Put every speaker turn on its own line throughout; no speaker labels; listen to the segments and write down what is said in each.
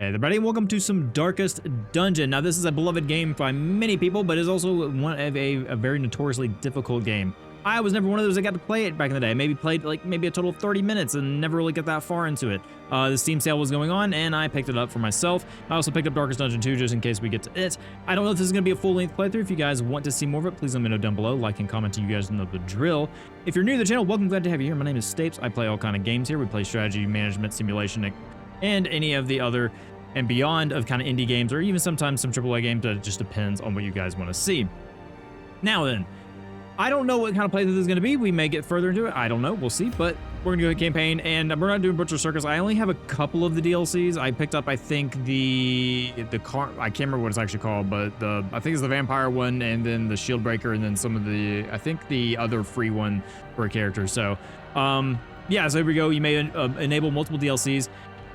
Hey everybody, welcome to some Darkest Dungeon. Now this is a beloved game by many people, but is also one of a very notoriously difficult game. I was never one of those that got to play it back in the day. Maybe played like maybe a total of 30 minutes and never really got that far into it. The Steam sale was going on and I picked it up for myself. I also picked up Darkest Dungeon 2 just in case we get to it. I don't know if this is going to be a full-length playthrough. If you guys want to see more of it, please let me know down below. Like and comment so you guys know the drill. If you're new to the channel, welcome, glad to have you here. My name is Stapes. I play all kind of games here. We play strategy, management, simulation, and any of the other and beyond of kind of indie games, or even sometimes some AAA games. It just depends on what you guys want to see. Now then, I don't know what kind of playthrough this is going to be. We may get further into it. I don't know. We'll see. But we're going to go to campaign, and we're not doing Butcher Circus. I only have a couple of the DLCs. I picked up, I think, the car. I can't remember what it's actually called, but I think it's the vampire one, and then the shield breaker, and then some of the, I think the other free one for a character. So, yeah. So here we go. You may enable multiple DLCs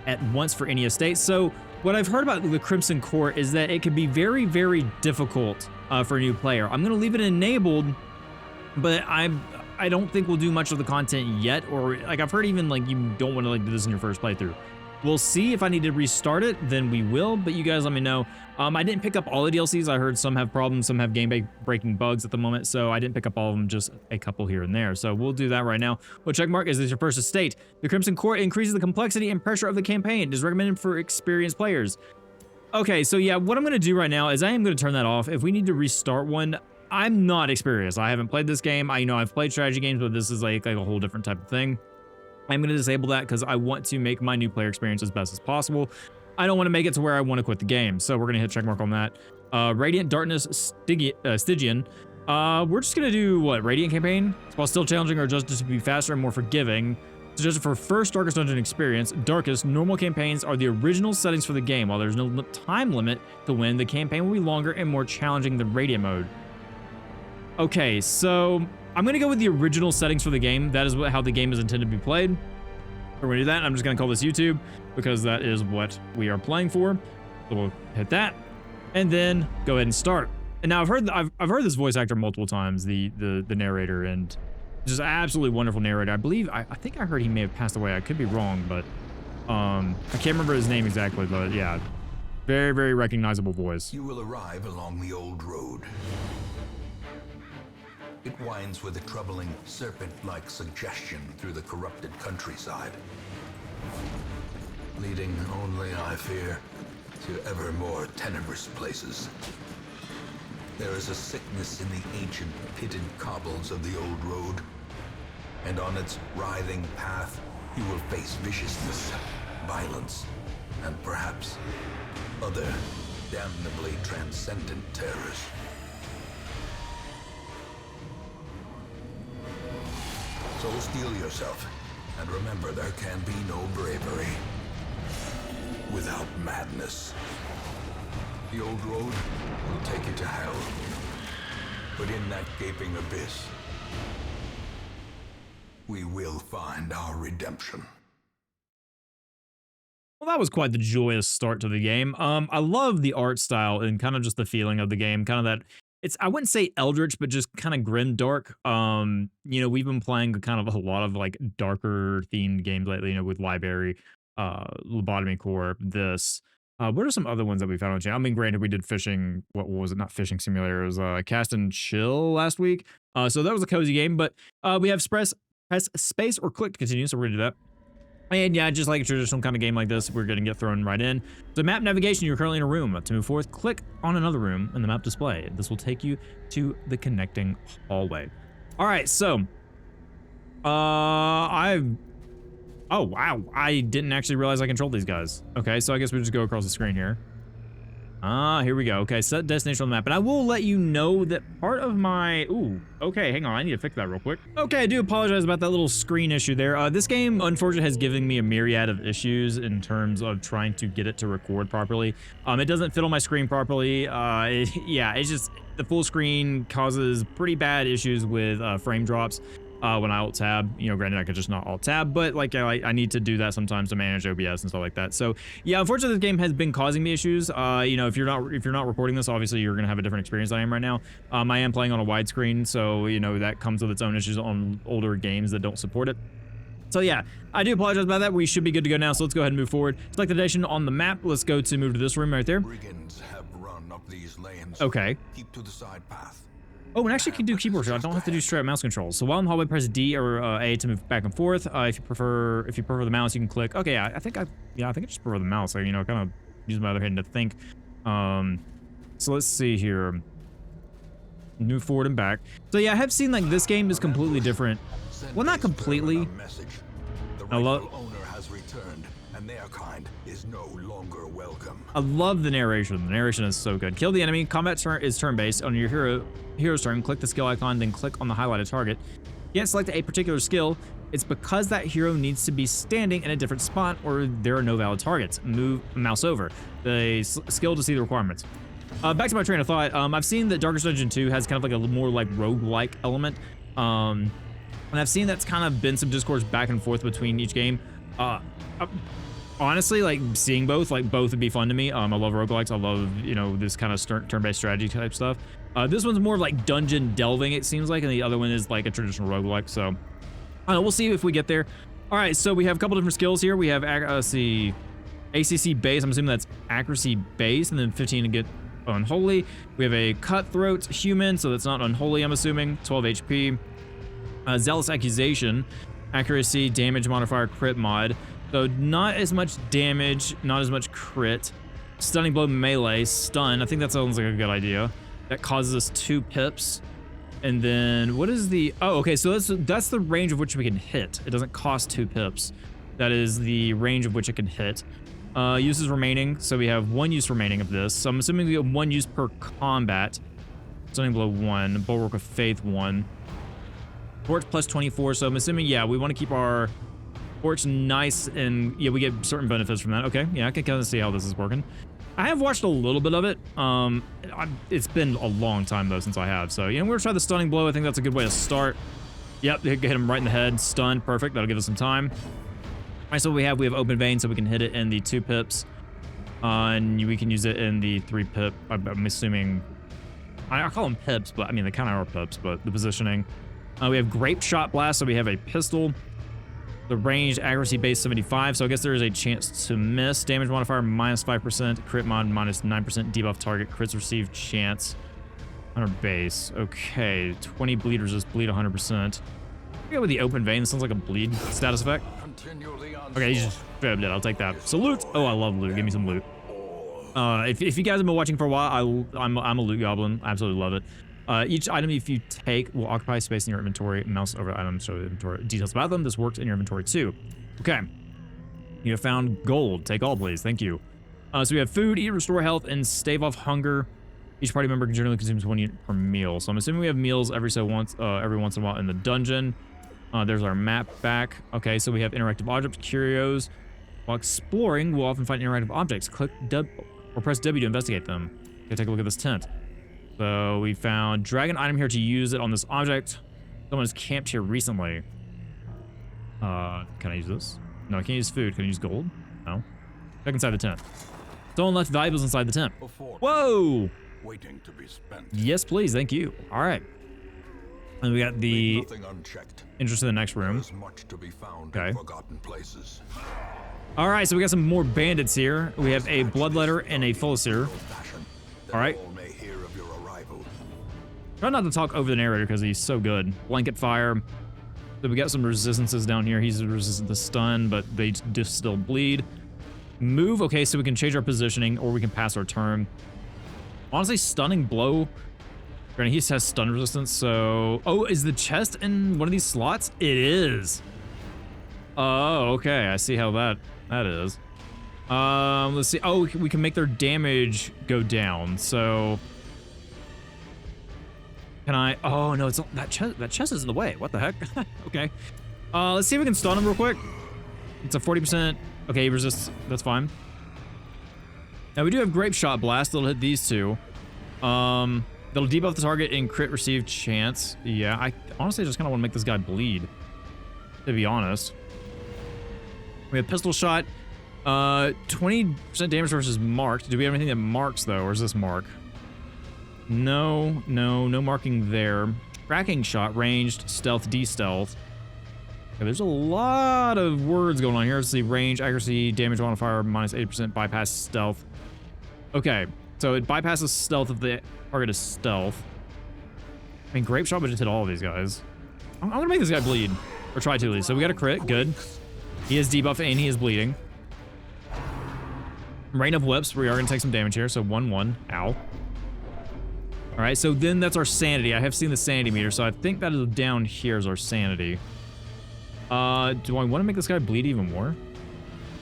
at once for any estate. So what I've heard about the Crimson Court is that it can be very, very difficult for a new player. I'm going to leave it enabled, but I don't think we'll do much of the content yet, or like I've heard even like you don't want to like do this in your first playthrough. We'll see. If I need to restart it, then we will, but you guys let me know. I didn't pick up all the DLCs. I heard some have problems, some have game-breaking bugs at the moment, so I didn't pick up all of them, just a couple here and there. So we'll do that right now. Well, checkmark, is this your first estate? The Crimson Court increases the complexity and pressure of the campaign. It is recommended for experienced players. Okay, so yeah, what I'm going to do right now is I am going to turn that off. If we need to restart one, I'm not experienced. I haven't played this game. I've played strategy games, but this is like a whole different type of thing. I'm going to disable that because I want to make my new player experience as best as possible. I don't want to make it to where I want to quit the game. So we're going to hit checkmark on that. Radiant Darkness Stygian. We're just going to do what? Radiant campaign? While still challenging our judges to be faster and more forgiving. Suggested for first Darkest Dungeon experience, Darkest normal campaigns are the original settings for the game. While there's no time limit to win, the campaign will be longer and more challenging than Radiant mode. Okay, so I'm going to go with the original settings for the game. That is how the game is intended to be played. We're going to do that. I'm just going to call this YouTube because that is what we are playing for. So we'll hit that and then go ahead and start. And now I've heard this voice actor multiple times, the narrator, and just absolutely wonderful narrator. I think I heard he may have passed away. I could be wrong, but I can't remember his name exactly, but yeah, very, very recognizable voice.
You will arrive along the old road. It winds with a troubling serpent-like suggestion through the corrupted countryside, leading only, I fear, to ever more tenebrous places. There is a sickness in the ancient pitted cobbles of the old road, and on its writhing path you will face viciousness, violence, and perhaps other damnably transcendent terrors. So steel yourself, and remember there can be no bravery without madness. The old road will take you to hell, but in that gaping abyss, we will find our redemption.
Well, that was quite the joyous start to the game. I love the art style and kind of just the feeling of the game, kind of that. I wouldn't say eldritch, but just kind of grim dark. We've been playing kind of a lot of like darker themed games lately, with Library, Lobotomy Corp, this. What are some other ones that we found on channel? I mean, granted, we did fishing. What was it? Not Fishing Simulator. It was Cast and Chill last week. So that was a cozy game, but we have press space or click to continue. So we're gonna do that. And yeah, just like a traditional kind of game like this, we're going to get thrown right in. So map navigation, you're currently in a room. To move forth, click on another room in the map display. This will take you to the connecting hallway. All right, so oh wow, I didn't actually realize I controlled these guys. Okay, so I guess we just go across the screen here. Here we go. Okay, set destination on the map. And I will let you know that part of my... Ooh, okay, hang on. I need to fix that real quick. Okay, I do apologize about that little screen issue there. This game, unfortunately, has given me a myriad of issues in terms of trying to get it to record properly. It doesn't fit on my screen properly. It's just... The full screen causes pretty bad issues with frame drops. When I alt-tab, granted I could just not alt-tab, but like I need to do that sometimes to manage OBS and stuff like that. So yeah, unfortunately, this game has been causing me issues. If you're not recording this, obviously you're gonna have a different experience than I am right now. I am playing on a widescreen, so that comes with its own issues on older games that don't support it. So yeah, I do apologize about that. We should be good to go now, so let's go ahead and move forward. Select the destination on the map. Let's go to move to this room right there.
Brigands have run up these lanes.
Okay.
Keep to the side path.
Oh, and actually can do keyboard shot. I don't have to do straight up mouse controls. So while in the hallway, press D or A to move back and forth. If you prefer the mouse, you can click. Okay, yeah, I think I just prefer the mouse. So, you know, kind of use my other hand to think. So let's see here. Move forward and back. So yeah, I have seen like this game is completely different. Well, not completely. I love.
Has returned, and their kind is no longer welcome.
I love the narration. The narration is so good. Kill the enemy. Combat is turn-based. On your hero's turn, click the skill icon, then click on the highlighted target. You can't select a particular skill. It's because that hero needs to be standing in a different spot or there are no valid targets. Move mouse over the skill to see the requirements. Back to my train of thought. I've seen that Darkest Dungeon 2 has kind of like a more like roguelike element. And I've seen that's kind of been some discourse back and forth between each game. Honestly, like seeing both would be fun to me. I love roguelikes. I love, you know, this kind of turn-based strategy type stuff. This one's more of like dungeon delving, it seems like, and the other one is like a traditional roguelike. So I don't know, we'll see if we get there. All right, so we have a couple different skills here. We have let's see, ACC base. I'm assuming that's accuracy base, and then 15 to get unholy. We have a cutthroat human, so that's not unholy, I'm assuming. 12 HP. Zealous accusation, accuracy, damage modifier, crit mod. So not as much damage, not as much crit. Stunning blow melee, stun. I think that sounds like a good idea. That causes us 2 pips. And then what is the, oh, okay, so that's the range of which we can hit. It doesn't cost 2 pips. That is the range of which it can hit. Uses remaining, so we have 1 use remaining of this. So I'm assuming we have 1 use per combat. Stunning blow 1, bulwark of faith 1. Torch plus 24, so I'm assuming, yeah, we want to keep our torch nice, and yeah, we get certain benefits from that. Okay, yeah, I can kind of see how this is working. I have watched a little bit of it. It's been a long time though since I have, so yeah, we're gonna try the stunning blow. I think that's a good way to start. Yep, hit him right in the head, stun, perfect. That'll give us some time. All right, so we have open vein, so we can hit it in the 2 pips, and we can use it in the 3 pip. I'm assuming I call them pips, but I mean they kind of are pips, but the positioning. We have grape shot blast, so we have a pistol. The range accuracy base 75, so I guess there is a chance to miss. Damage modifier minus 5%, crit mod minus 9%, debuff target, crits received chance. 100 base, okay. 20 bleed resist, bleed 100%. Go with the open vein. This sounds like a bleed status effect. Okay, he's just grabbed it. I'll take that. So loot. Oh, I love loot. Give me some loot. If you guys have been watching for a while, I'm a loot goblin. I absolutely love it. Each item if you take will occupy space in your inventory. Mouse over items show the inventory details about them. This works in your inventory too. Okay. You have found gold. Take all, please. Thank you. So we have food, eat, restore health, and stave off hunger. Each party member generally consumes 1 unit per meal. So I'm assuming we have meals every once in a while in the dungeon. There's our map back. Okay, so we have interactive objects, curios. While exploring, we'll often find interactive objects. Click W or press W to investigate them. Okay, take a look at this tent. So we found drag an item here to use it on this object. Someone has camped here recently. Can I use this? No, I can't use food. Can I use gold? No. Check inside the tent. Someone left valuables inside the tent. Whoa!
Waiting to be spent.
Yes, please. Thank you. All right. And we got the interest in the next room.
Much to be found
okay.
In forgotten places.
All right, so we got some more bandits here. We have a bloodletter and a Fulsir. All right. Try not to talk over the narrator because he's so good. Blanket fire. So we got some resistances down here. He's resistant to stun, but they just still bleed. Move. Okay, so we can change our positioning or we can pass our turn. Honestly, stunning blow. Granted, he has stun resistance, so... Oh, is the chest in one of these slots? It is. Oh, okay. I see how that is. Let's see. Oh, we can make their damage go down, so... Can I? Oh no, it's not, that chest is in the way. What the heck? Okay. Let's see if we can stun him real quick. It's a 40%. Okay, he resists. That's fine. Now we do have grape shot blast. That'll hit these 2. That'll debuff the target in crit received chance. Yeah, I honestly just kind of want to make this guy bleed. To be honest. We have pistol shot. 20% damage versus marked. Do we have anything that marks though, or is this mark? No marking there. Tracking shot, ranged, stealth, de-stealth. Okay, there's a lot of words going on here. Let's see, range, accuracy, damage modifier, minus 80%, bypass stealth. Okay, so it bypasses stealth if the target is stealth. I mean, grape shot would just hit all of these guys. I'm gonna make this guy bleed, or try to at least. So we got a crit, good. He is debuffed and he is bleeding. Rain of whips, we are gonna take some damage here, so 1-1, ow. All right, so then that's our sanity. I have seen the sanity meter, so I think that is down here is our sanity. Do I want to make this guy bleed even more?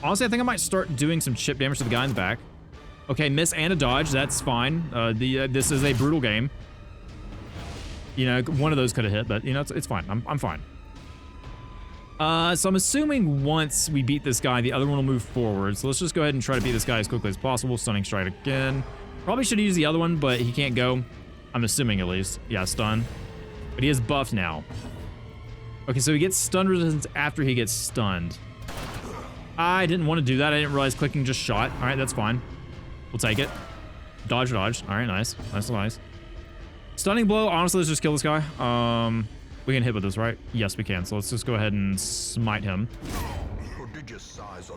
Honestly, I think I might start doing some chip damage to the guy in the back. Okay, miss and a dodge, that's fine. This is a brutal game. You know, one of those could have hit, but you know, it's fine. I'm fine. So I'm assuming once we beat this guy, the other one will move forward. So let's just go ahead and try to beat this guy as quickly as possible. Stunning strike again. Probably should use the other one, but he can't go. I'm assuming at least. Yeah, stun. But he is buffed now. Okay, so he gets stun resistance after he gets stunned. I didn't want to do that. I didn't realize clicking just shot. All right, that's fine. We'll take it. Dodge, dodge. All right, nice. Nice. Stunning blow. Honestly, let's just kill this guy. We can hit with this, right? Yes, we can. So let's just go ahead and smite him.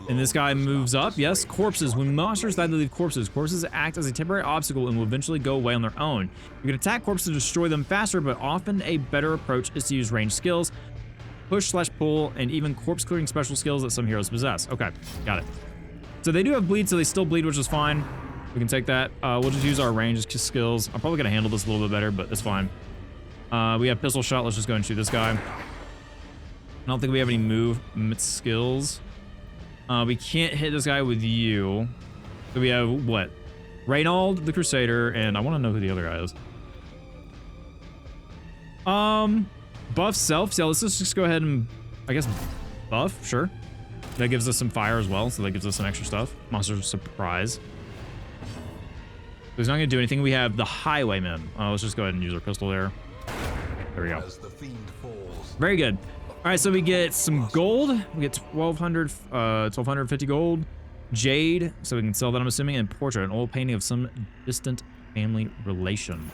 And this guy moves up. Yes, corpses. When monsters die, they leave corpses. Corpses act as a temporary obstacle and will eventually go away on their own. You can attack corpses to destroy them faster, but often a better approach is to use ranged skills, push/pull, and even corpse clearing special skills that some heroes possess. Okay, got it. So they do have bleed, so they still bleed, which is fine. We can take that. We'll just use our ranged skills. I'm probably gonna handle this a little bit better, but it's fine. We have pistol shot. Let's just go and shoot this guy. I don't think we have any movement skills. We can't hit this guy with you. So we have what? Reynold, the Crusader, and I want to know who the other guy is. Buff self. Yeah, let's just go ahead and, I guess, buff. Sure. That gives us some fire as well, so that gives us some extra stuff. Monster surprise. So he's not going to do anything. We have the Highwayman. Let's just go ahead and use our pistol there. There we go. Very good. All right, so we get some gold. We get 1,250 gold. Jade, so we can sell that, I'm assuming, and portrait, an old painting of some distant family relation.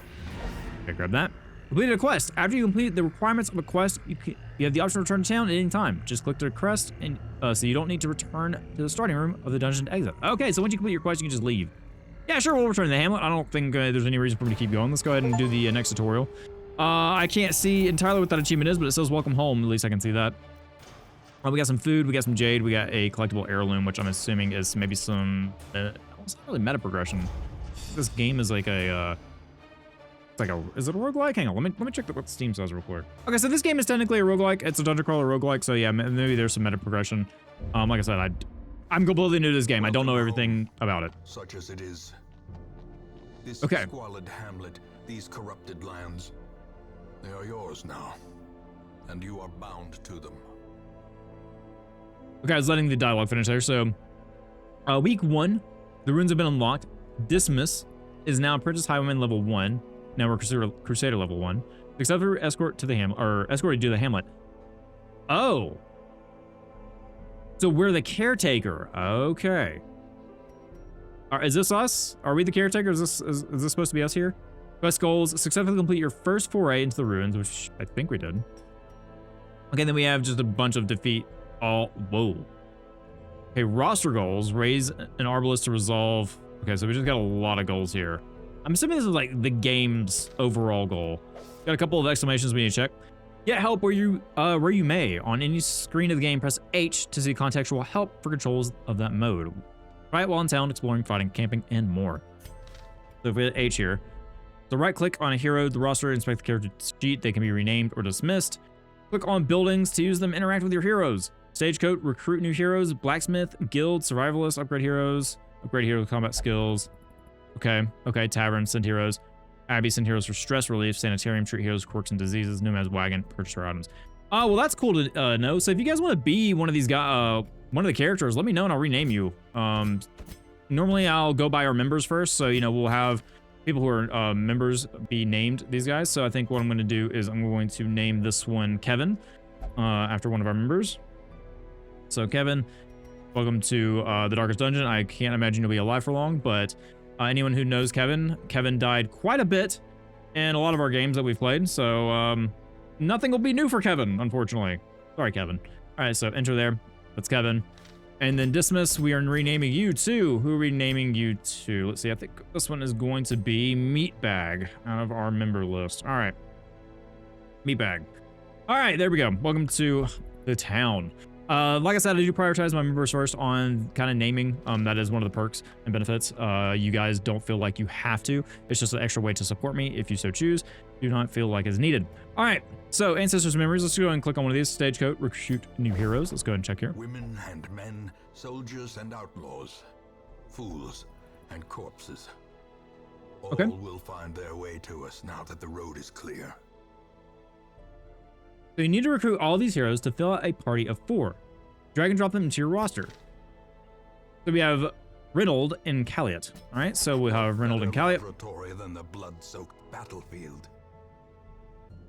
Okay, grab that. Completed a quest. After you complete the requirements of a quest, you have the option to return to town at any time. Just click the crest, and so you don't need to return to the starting room of the dungeon to exit. Okay, so once you complete your quest, you can just leave. Yeah, sure, we'll return to the hamlet. I don't think there's any reason for me to keep going. Let's go ahead and do the next tutorial. I can't see entirely what that achievement is, but it says welcome home. At least I can see that. We got some food, we got some jade, we got a collectible heirloom, which I'm assuming is maybe some, it's not really meta progression. This game is like a, it's like a, is it a roguelike? Hang on, let me check what Steam says real quick. Okay, so this game is technically a roguelike. It's a dungeon crawler roguelike, so yeah, maybe there's some meta progression. Like I said, I'm completely new to this game. I don't know everything about it.
Such as it is. This
okay.
Squalid hamlet, these corrupted lands, they are yours now, and you are bound to them.
Okay, I was letting the dialogue finish there. So, week 1, the runes have been unlocked. Dismiss is now Princess Highwayman level 1. Now we're Crusader level 1. Successfully escort to the hamlet, or escorted to the hamlet. Oh, so we're the caretaker. Okay. Is this us? Are we the caretaker? Is this supposed to be us here? Quest goals: successfully complete your first foray into the ruins, which I think we did. Okay, then we have just a bunch of defeat. Whoa. Okay, roster goals: raise an arbalist to resolve. Okay, so we just got a lot of goals here. I'm assuming this is like the game's overall goal. Got a couple of exclamations we need to check. Get help where you may. On any screen of the game, press H to see contextual help for controls of that mode. Right while in town, exploring, fighting, camping, and more. So if we hit H here, so right-click on a hero, the roster, inspect the character sheet. They can be renamed or dismissed. Click on buildings to use them. Interact with your heroes. Stagecoach, recruit new heroes. Blacksmith, guild, survivalist, upgrade heroes. Upgrade hero combat skills. Okay, tavern, send heroes. Abbey, send heroes for stress relief. Sanitarium, treat heroes, quirks and diseases. Nomad's wagon, purchase our items. Oh, well, that's cool to know. So if you guys want to be one of these guys, one of the characters, let me know and I'll rename you. Normally I'll go by our members first, so you know we'll have people who are members be named these guys. So I think what I'm going to do is I'm going to name this one Kevin after one of our members. So Kevin, welcome to the Darkest Dungeon. I can't imagine you'll be alive for long, but anyone who knows Kevin died quite a bit in a lot of our games that we've played. So nothing will be new for Kevin, unfortunately. Sorry, Kevin. All right, so enter there. That's Kevin. And then dismiss, we are renaming you to. Who are we naming you to? Let's see, I think this one is going to be Meatbag out of our member list. All right. Meatbag. All right, there we go. Welcome to the town. Like I said, I do prioritize my members first on kind of naming. That is one of the perks and benefits. You guys don't feel like you have to. It's just an extra way to support me if you so choose. Do not feel like it's needed. All right, so Ancestors Memories. Let's go ahead and click on one of these. Stagecoach, recruit new heroes. Let's go ahead and check here.
Women and men, soldiers and outlaws, fools and corpses. All
Okay.
will find their way to us now that the road is clear.
So you need to recruit all these heroes to fill out a party of 4. Drag and drop them into your roster. So we have Reynold and Calliot. All right, so we have Reynold and Calliot.
Laboratory than the blood-soaked battlefield.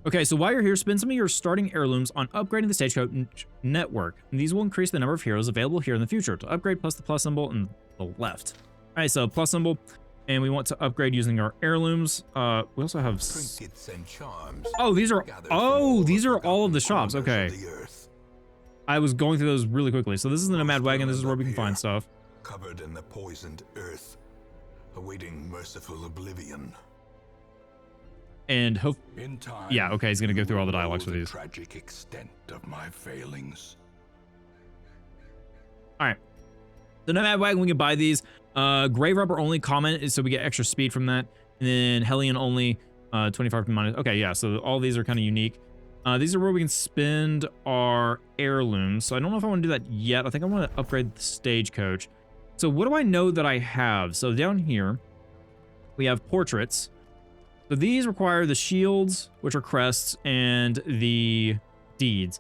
Okay, so while you're here, spend some of your starting heirlooms on upgrading the Stagecoach network. And these will increase the number of heroes available here in the future. To upgrade, plus the plus symbol on the left. All right, so plus symbol. And we want to upgrade using our heirlooms. We also have
Trinkets and charms.
oh, these are all of the shops. Okay,
The earth,
I was going through those really quickly. So this is the Nomad Wagon. This is where we can find stuff.
covered in the poisoned earth, awaiting merciful oblivion.
And hope
In time,
yeah, okay, he's gonna go through all the
you will
dialogues
know
for
the
these.
tragic extent of my failings.
All right. The Nomad Wagon, we can buy these. Grave Rubber only common is so we get extra speed from that. And then Hellion only 25 minus. Okay, yeah, so all these are kind of unique. These are where we can spend our heirlooms. So I don't know if I want to do that yet. I think I want to upgrade the Stagecoach. So what do I know that I have? So down here, we have portraits. So these require the shields, which are crests, and the deeds.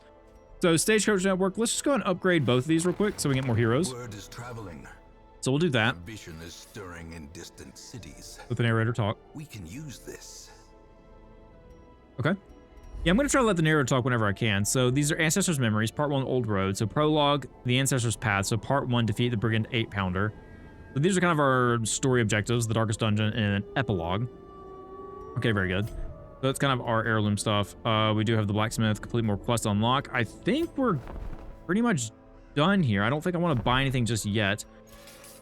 So Stagecoach Network, let's just go and upgrade both of these real quick so we get more heroes.
Word is traveling.
So we'll do that.
Ambition is stirring in distant cities.
Let the narrator talk.
We can use this.
Okay. Yeah, I'm going to try to let the narrator talk whenever I can. So these are Ancestors' Memories, Part 1, Old Road. So Prologue, The Ancestors' Path. So Part 1, Defeat the Brigand 8-pounder. So these are kind of our story objectives, the Darkest Dungeon, and an Epilogue. Okay, very good. So that's kind of our heirloom stuff. We do have the Blacksmith, complete more quests unlock. I think we're pretty much done here. I don't think I want to buy anything just yet.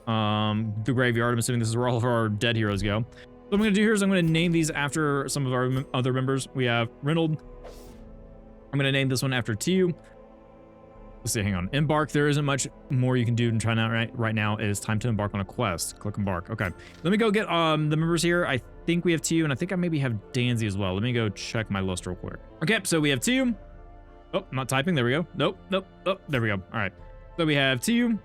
The Graveyard, I'm assuming this is where all of our dead heroes go. What I'm going to do here is I'm going to name these after some of our other members. We have Reynold. I'm going to name this one after Tiu. Let's see, hang on. Embark. There isn't much more you can do and try now. Right now it is time to embark on a quest. Click embark. Okay. Let me go get the members here. I think we have Tiu, and I think I maybe have Danzy as well. Let me go check my list real quick. Okay, so we have Tiu. Oh, not typing. There we go. Nope. Oh, there we go. All right. So we have Tiu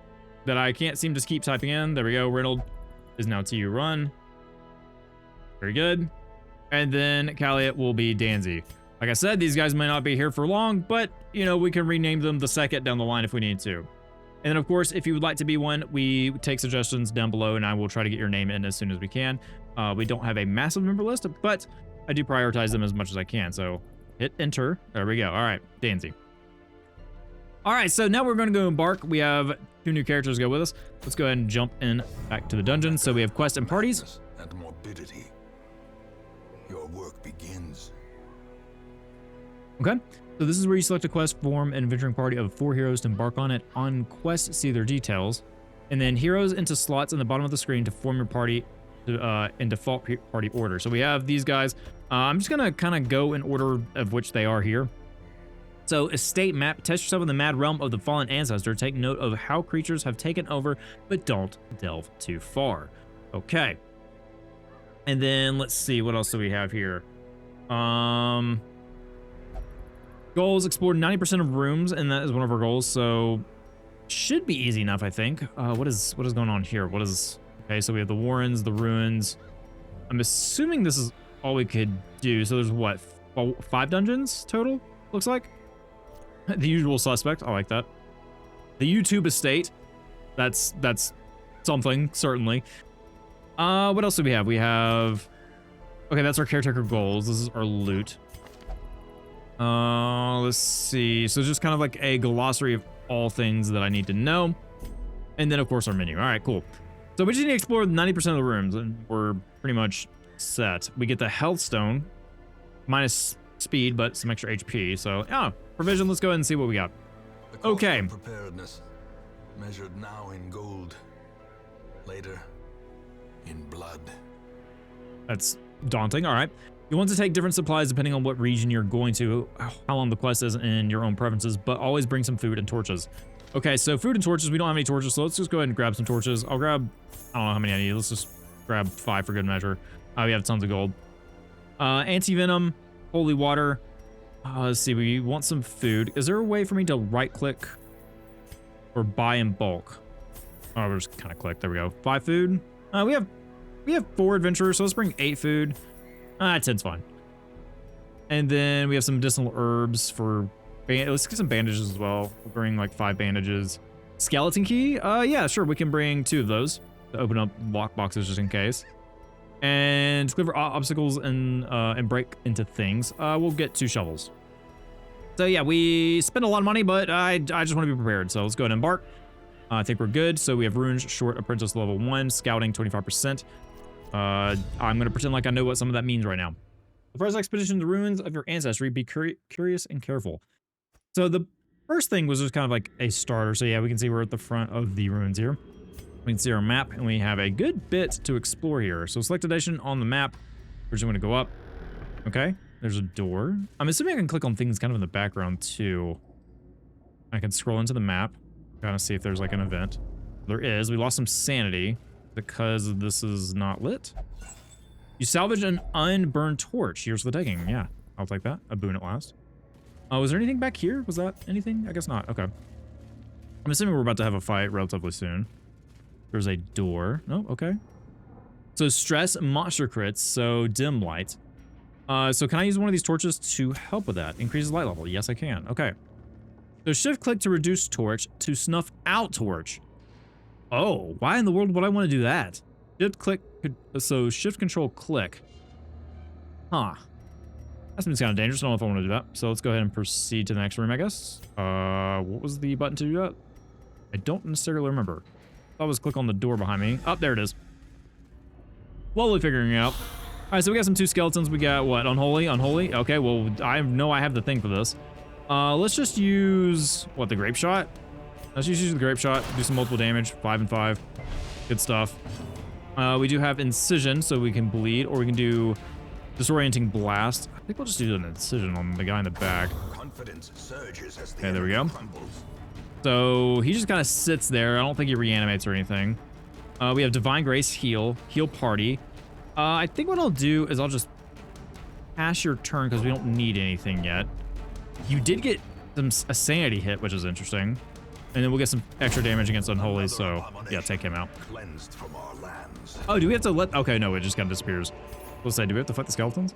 that I can't seem to keep typing in. There we go. Reynold is now Tiu run. Very good. And then Calliot will be Danzy. Like I said, these guys might not be here for long, but, you know, we can rename them the second down the line if we need to. And then, of course, if you would like to be one, we take suggestions down below, and I will try to get your name in as soon as we can. We don't have a massive member list, but I do prioritize them as much as I can. So hit enter. There we go. All right, Danzy. All right, so now we're going to go embark. We have 2 new characters go with us. Let's go ahead and jump in back to the dungeon. So we have quests and parties.
And morbidity. Your work begins.
Okay, so this is where you select a quest, form an adventuring party of 4 heroes to embark on it. On quest, see their details. And then heroes into slots in the bottom of the screen to form your party in default party order. So we have these guys. I'm just going to kind of go in order of which they are here. So estate map, test yourself in the mad realm of the fallen ancestor. Take note of how creatures have taken over, but don't delve too far. Okay. And then let's see, what else do we have here? Goals, explore 90% of rooms, and that is one of our goals, so should be easy enough, I think. What is going on here? Okay, so we have the Warrens, the Ruins. I'm assuming this is all we could do. So there's what, 5 dungeons total, looks like? The usual suspect, I like that. The YouTube estate, that's something, certainly. What else do we have? We have, okay, that's our caretaker goals. This is our loot. Let's see. So just kind of like a glossary of all things that I need to know. And then, of course, our menu. All right, cool. So we just need to explore 90% of the rooms, and we're pretty much set. We get the health stone, minus speed, but some extra HP. So, yeah, provision. Let's go ahead and see what we got.
The cost
Okay.
of preparedness, measured now in gold, later in blood.
That's daunting. All right. You want to take different supplies depending on what region you're going to, how long the quest is, and your own preferences, but always bring some food and torches. Okay, so food and torches. We don't have any torches, so let's just go ahead and grab some torches. I'll grab, I don't know how many I need. Let's just grab 5 for good measure. We have tons of gold. Anti-venom, holy water. Let's see, we want some food. Is there a way for me to right-click or buy in bulk? Oh, we'll just kind of click. There we go. Buy food. We have 4 adventurers, so let's bring 8 food. 10's fine. And then we have some medicinal herbs for... Let's get some bandages as well. We'll bring like 5 bandages. Skeleton key? Yeah, sure. We can bring 2 of those to open up lock boxes just in case. And clear obstacles and break into things. We'll get 2 shovels. So yeah, we spend a lot of money, but I just want to be prepared. So let's go ahead and embark. I think we're good. So we have runes, short apprentice level 1, scouting 25%. I'm going to pretend like I know what some of that means right now. The first expedition to the ruins of your ancestry, be curious and careful. So the first thing was just kind of like a starter. So yeah, we can see we're at the front of the ruins here. We can see our map, and we have a good bit to explore here. So select a nation on the map. We're just going to go up. Okay, there's a door. I'm assuming I can click on things kind of in the background too. I can scroll into the map, kind of see if there's like an event. There is. We lost some sanity because this is not lit. You salvage an unburned torch. Here's the taking. Yeah, I'll take that. A boon at last. Was there anything back here? Was that anything? I guess not. Okay. I'm assuming we're about to have a fight relatively soon. There's a door. Oh, okay. So stress monster crits. So dim light. So can I use one of these torches to help with that? Increases light level. Yes, I can. Okay. So shift click to reduce torch to snuff out torch. Oh, why in the world would I want to do that? Shift click. So shift control click. Huh. That seems kind of dangerous. I don't know if I want to do that. So let's go ahead and proceed to the next room, I guess. What was the button to do that? I don't necessarily remember. I was click on the door behind me. Oh, there it is. Slowly figuring it out. All right, so we got some 2 skeletons. We got what? Unholy? Unholy? Okay, well, I know I have the thing for this. Let's just use, what, the grape shot? Let's just use the grape shot. Do some multiple damage. 5 and 5. Good stuff. We do have incision, so we can bleed, or we can do disorienting blast. I think we'll just do an incision on the guy in the back.
Confidence surges as the
Okay, there we go.
crumbles.
So he just kind of sits there. I don't think he reanimates or anything. We have Divine Grace, heal party. I think what I'll do is I'll just pass your turn because we don't need anything yet. You did get a sanity hit, which is interesting. And then we'll get some extra damage against Unholy, so yeah, take him out.
Cleansed from our lands.
Oh, do we have to let... Okay, no, it just kind of disappears. Let's say, do we have to fight the skeletons?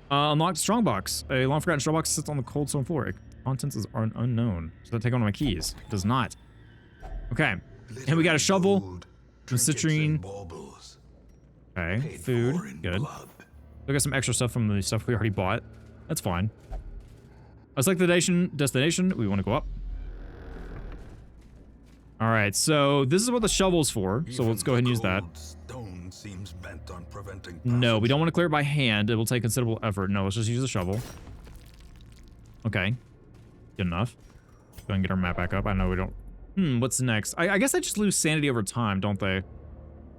Unlocked Strongbox. A long-forgotten strongbox sits on the cold stone floor. Contents are unknown. Does that take one of my keys? It does not. Okay. And we got a shovel. Some citrine. Okay. Food. Good. We got some extra stuff from the stuff we already bought. That's fine. Let's select the destination. We want to go up. All right. So this is what the shovel's for. So let's go ahead and use that.
Stone seems bent on preventing
No, we don't want to clear it by hand. It will take considerable effort. No, let's just use the shovel. Okay. Good enough. Go ahead and get our map back up. I know we don't... what's next? I guess they just lose sanity over time, don't they?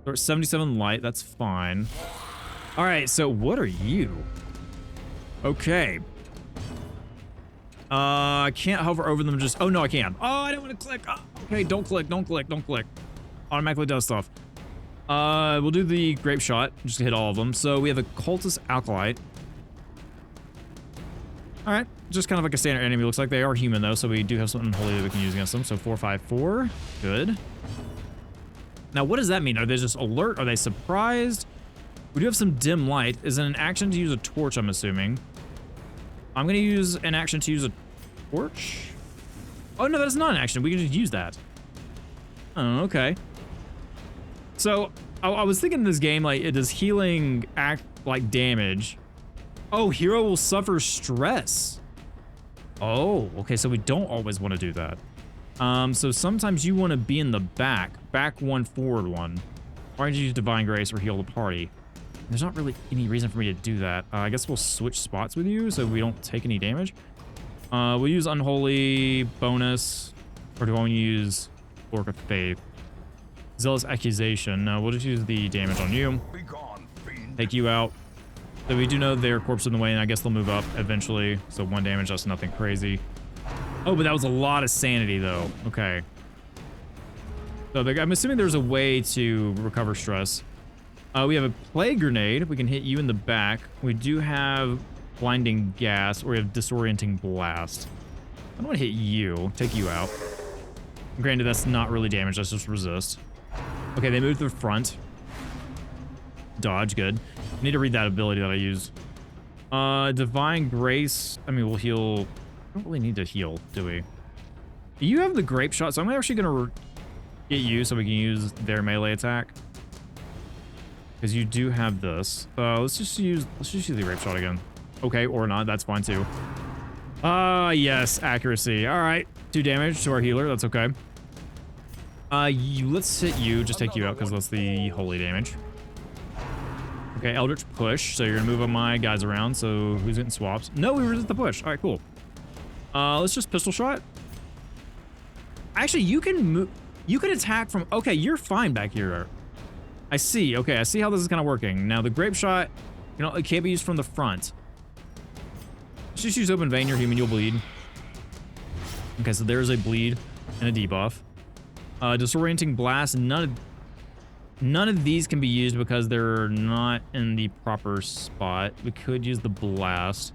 They're at 77 light. That's fine. All right, so what are you? Okay. I can't hover over them just... Oh, no, I can. Oh, I didn't want to click. Oh, okay, don't click. Automatically does stuff. We'll do the grape shot just to hit all of them. So we have a cultist acolyte. All right, just kind of like a standard enemy. Looks like they are human though, so we do have something holy that we can use against them. So 454, good. Now, what does that mean? Are they just alert? Are they surprised? We do have some dim light. Is it an action to use a torch? I'm assuming. I'm gonna use an action to use a torch. Oh no, that's not an action. We can just use that. Oh, okay. So I was thinking in this game, like, does healing act like damage? Oh, hero will suffer stress. Oh, okay, so we don't always want to do that. So sometimes you want to be in the back one, forward one. Why don't you use Divine Grace or heal the party? There's not really any reason for me to do that. I guess we'll switch spots with you so we don't take any damage. We'll use Unholy bonus, or do I want to use Orc of Faith? Zealous Accusation. No, we'll just use the damage on you. Take you out. So we do know their corpse in the way, and I guess they'll move up eventually. So 1 damage, that's nothing crazy. Oh, but that was a lot of sanity, though. Okay. So I'm assuming there's a way to recover stress. We have a Plague Grenade. We can hit you in the back. We do have Blinding Gas, or we have Disorienting Blast. I don't want to hit you. Take you out. Granted, that's not really damage. That's just resist. Okay, they moved to the front. Dodge, good. I need to read that ability that I use. Divine Grace. I mean, we'll heal. We don't really need to heal, do we? You have the Grape Shot, so I'm actually going to get you so we can use their melee attack. Because you do have this. Let's just use the Grape Shot again. Okay, or not. That's fine, too. Yes, accuracy. All right. 2 damage to our healer. That's okay. Let's hit you. Just take you out because that's the holy damage. Okay, Eldritch Push. So you're going to move my guys around. So who's getting swaps? No, we resist the push. All right, cool. Let's just pistol shot. Actually, you can move. You can attack from... Okay, you're fine back here. I see. Okay, I see how this is kind of working. Now, the Grape Shot, you know, it can't be used from the front. Let's just use Open Vein. You're human. You'll bleed. Okay, so there's a bleed and a debuff. Disorienting Blast. None of these can be used because they're not in the proper spot. We could use the Blast.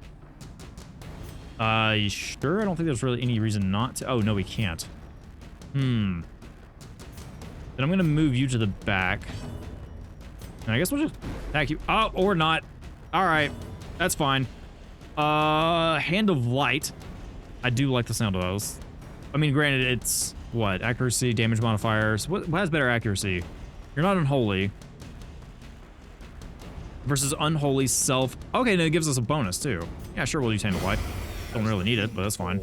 You sure? I don't think there's really any reason not to. Oh, no, we can't. Then I'm going to move you to the back. And I guess we'll just attack you. Oh, or not. All right. That's fine. Hand of Light. I do like the sound of those. I mean, granted, it's what? Accuracy, damage modifiers. What has better accuracy? You're not Unholy. Versus Unholy Self. Okay, no, it gives us a bonus, too. Yeah, sure, we'll use Hand of Light. Don't really need it, but that's fine.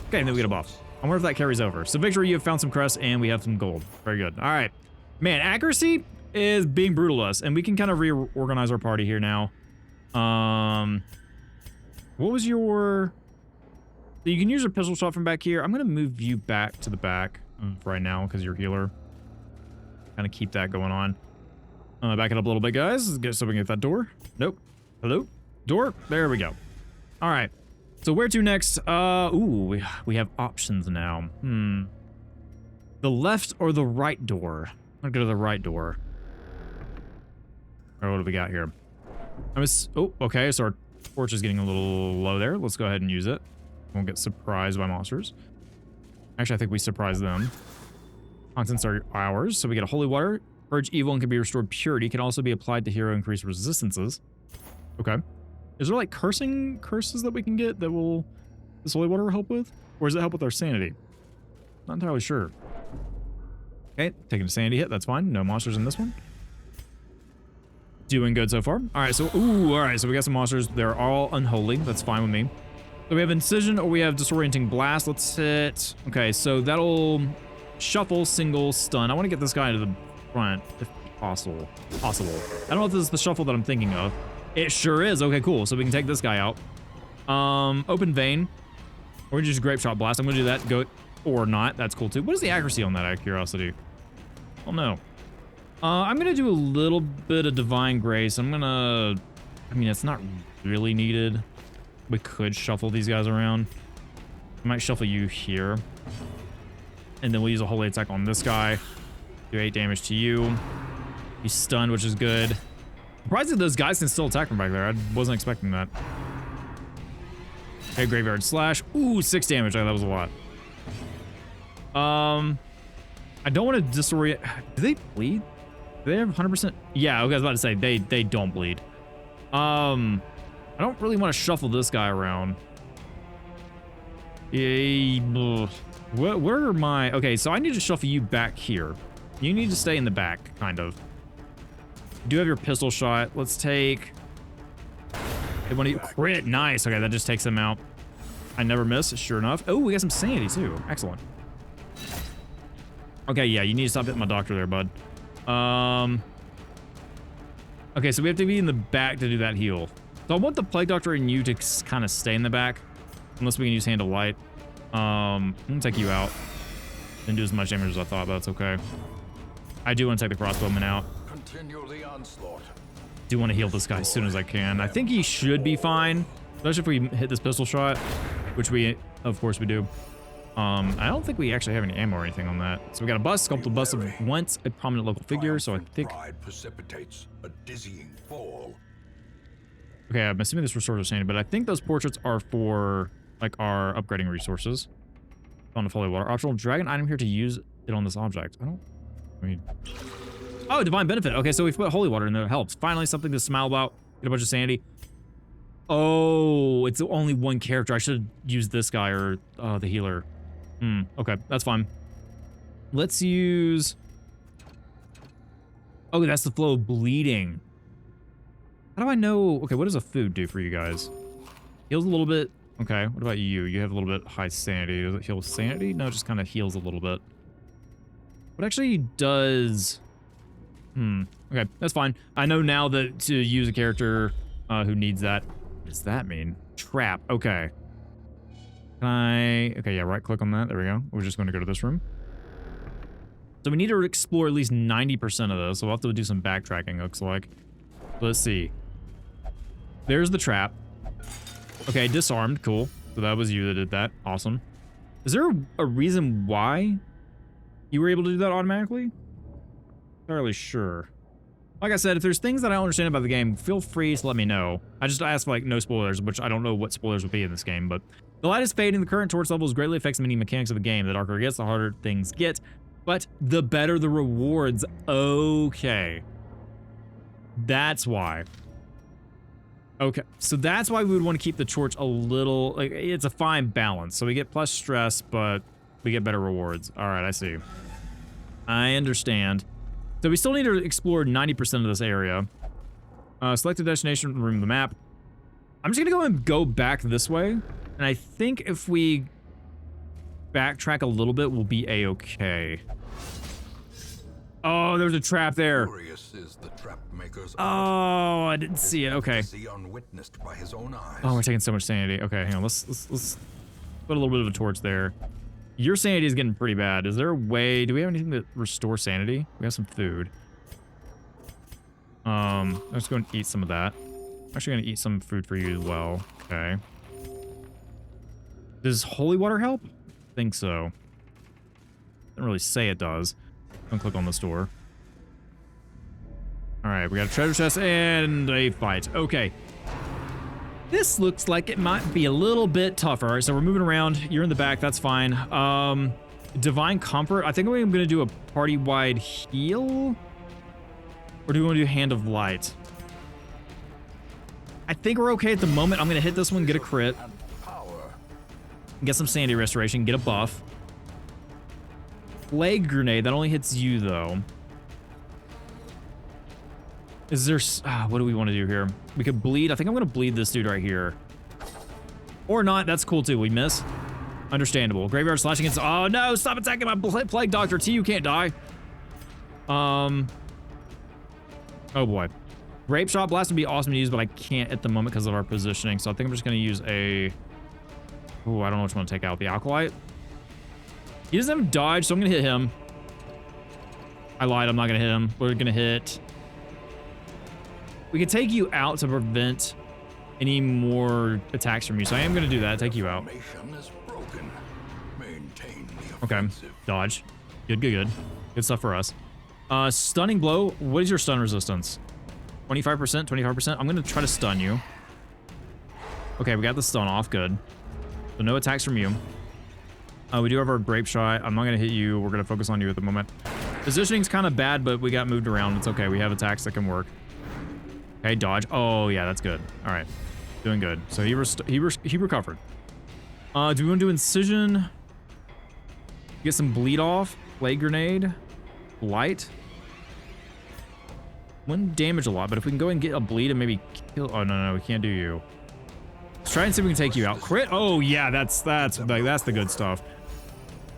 Okay, and then we get a buff. I wonder if that carries over. So, victory, you have found some crests, and we have some gold. Very good. All right. Man, accuracy is being brutal to us, and we can kind of reorganize our party here now. What was your... So you can use your pistol shot from back here. I'm going to move you back to the back right now because you're healer. Kind of keep that going on. Back it up a little bit, guys. So we can get that door. Nope. Hello? Door? There we go. All right. So where to next? Ooh, we have options now. The left or the right door? I'm gonna go to the right door. All right, what do we got here? Oh, okay, so our torch is getting a little low there. Let's go ahead and use it. Won't get surprised by monsters. Actually, I think we surprise them. Constants are ours, so we get a holy water. Purge evil and can be restored purity. Can also be applied to hero increase resistances. Okay. Is there like curses that we can get that will this holy water help with? Or does it help with our sanity? Not entirely sure. Okay, taking a sanity hit, that's fine. No monsters in this one. Doing good so far. All right, so so we got some monsters. They're all unholy. That's fine with me. So we have Incision or we have Disorienting Blast. Let's hit. Okay, so that'll shuffle, single, stun. I want to get this guy to the front if possible. I don't know if this is the shuffle that I'm thinking of. It sure is. Okay, cool. So we can take this guy out. Open Vein. Or just Grape Shot Blast. I'm going to do that. Go or not. That's cool too. What is the accuracy on that out of curiosity? Oh no. I'm going to do a little bit of Divine Grace. I'm going to... I mean, it's not really needed. We could shuffle these guys around. I might shuffle you here. And then we'll use a holy attack on this guy. Do 8 damage to you. He's stunned, which is good. Surprisingly, those guys can still attack from back there. I wasn't expecting that. Okay, Graveyard Slash. Ooh, 6 damage. Oh, that was a lot. I don't want to disorient... Do they bleed? Do they have 100%? Yeah, okay, I was about to say, they don't bleed. I don't really want to shuffle this guy around. Where are my... Okay, so I need to shuffle you back here. You need to stay in the back, kind of. You do have your pistol shot. Let's take... Crit, nice. Okay, that just takes them out. I never miss, sure enough. Oh, we got some sanity, too. Excellent. Okay, yeah, you need to stop hitting my doctor there, bud. Okay, so we have to be in the back to do that heal. So I want the Plague Doctor and you to kind of stay in the back, unless we can use Hand of Light. I'm gonna take you out. Didn't do as much damage as I thought, but that's okay. I do want to take the crossbowman out.
Continue the onslaught.
Do want to heal this guy as soon as I can. I think he should be fine, especially if we hit this pistol shot, which we, of course, we do. I don't think we actually have any ammo or anything on that. So we got a bust, sculpted bust of once a prominent local figure. So I think.
Pride precipitates a dizzying fall.
Okay, I'm assuming this restores our sanity, but I think those portraits are for like our upgrading resources. On the holy water, optional drag an item here to use it on this object. I mean, oh, divine benefit. Okay, so we put holy water in there. It helps. Finally, something to smile about. Get a bunch of sanity. Oh, it's only one character. I should have used this guy or the healer. Okay, that's fine. Let's use. Oh, that's the flow of bleeding. How do I know? Okay, what does a food do for you guys? Heals a little bit. Okay, what about you? You have a little bit high sanity. Does it heal sanity? No, it just kind of heals a little bit. What actually does... Okay, that's fine. I know now that to use a character who needs that. What does that mean? Trap. Okay. Can I... Okay, yeah, right-click on that. There we go. We're just going to go to this room. So we need to explore at least 90% of this. So we'll have to do some backtracking, looks like. Let's see. There's the trap. Okay, disarmed. Cool. So that was you that did that. Awesome. Is there a reason why you were able to do that automatically? Not fairly sure. Like I said, if there's things that I don't understand about the game, feel free to let me know. I just asked for like no spoilers, which I don't know what spoilers would be in this game, but the light is fading. The current torch levels greatly affects the many mechanics of the game. The darker it gets, the harder things get, but the better the rewards. Okay. That's why. Okay, so that's why we would want to keep the torch a little, like, it's a fine balance. So we get plus stress, but we get better rewards. All right, I see. I understand. So we still need to explore 90% of this area. Select a destination, remove the map. I'm just gonna go and go back this way. And I think if we backtrack a little bit, we'll be a-okay. Oh, there's a trap there.
Is the trap maker's
oh, I didn't see it. Okay.
Unwitnessed by his own eyes.
Oh, we're taking so much sanity. Okay, hang on. Let's put a little bit of a torch there. Your sanity is getting pretty bad. Is there a way? Do we have anything to restore sanity? We have some food. I'm just going to eat some of that. I'm actually going to eat some food for you as well. Okay. Does holy water help? I think so. Doesn't really say it does. I'm gonna click on this door. All right, we got a treasure chest and a fight. Okay. This looks like it might be a little bit tougher. All right, so we're moving around. You're in the back. That's fine. Divine Comfort. I think I'm gonna do a party-wide heal. Or do we want to do Hand of Light? I think we're okay at the moment. I'm gonna hit this one, get a crit. Get some sanity restoration, get a buff. Plague grenade, that only hits you though. Is there, what do we want to do here? We could bleed. I think I'm going to bleed this dude right here. Or not, that's cool too. We miss. Understandable. Graveyard slashing is, oh no, stop attacking my Plague Doctor. T, you can't die. Oh boy. Grape Shot Blast would be awesome to use, but I can't at the moment because of our positioning. So I think I'm just going to use a, oh, I don't know which one to take out. The Alkalite. He doesn't have dodge, so I'm going to hit him. I lied, I'm not going to hit him. We're going to hit. We can take you out to prevent any more attacks from you, so I am going to do that. Take you out. Okay, dodge. Good, good, good. Good stuff for us. Stunning blow. What is your stun resistance? 25%, 25%. I'm going to try to stun you. Okay, we got the stun off. Good. So no attacks from you. We do have our grape shot. I'm not going to hit you. We're going to focus on you at the moment. Positioning's kind of bad, but we got moved around. It's okay. We have attacks that can work. Okay, dodge. Oh, yeah, that's good. All right. Doing good. So he recovered. Do we want to do incision? Get some bleed off. Plague grenade. Light. Wouldn't damage a lot, but if we can go and get a bleed and maybe kill... Oh, no, we can't do you. Let's try and see if we can take you out. Crit? Oh, yeah, that's the good stuff.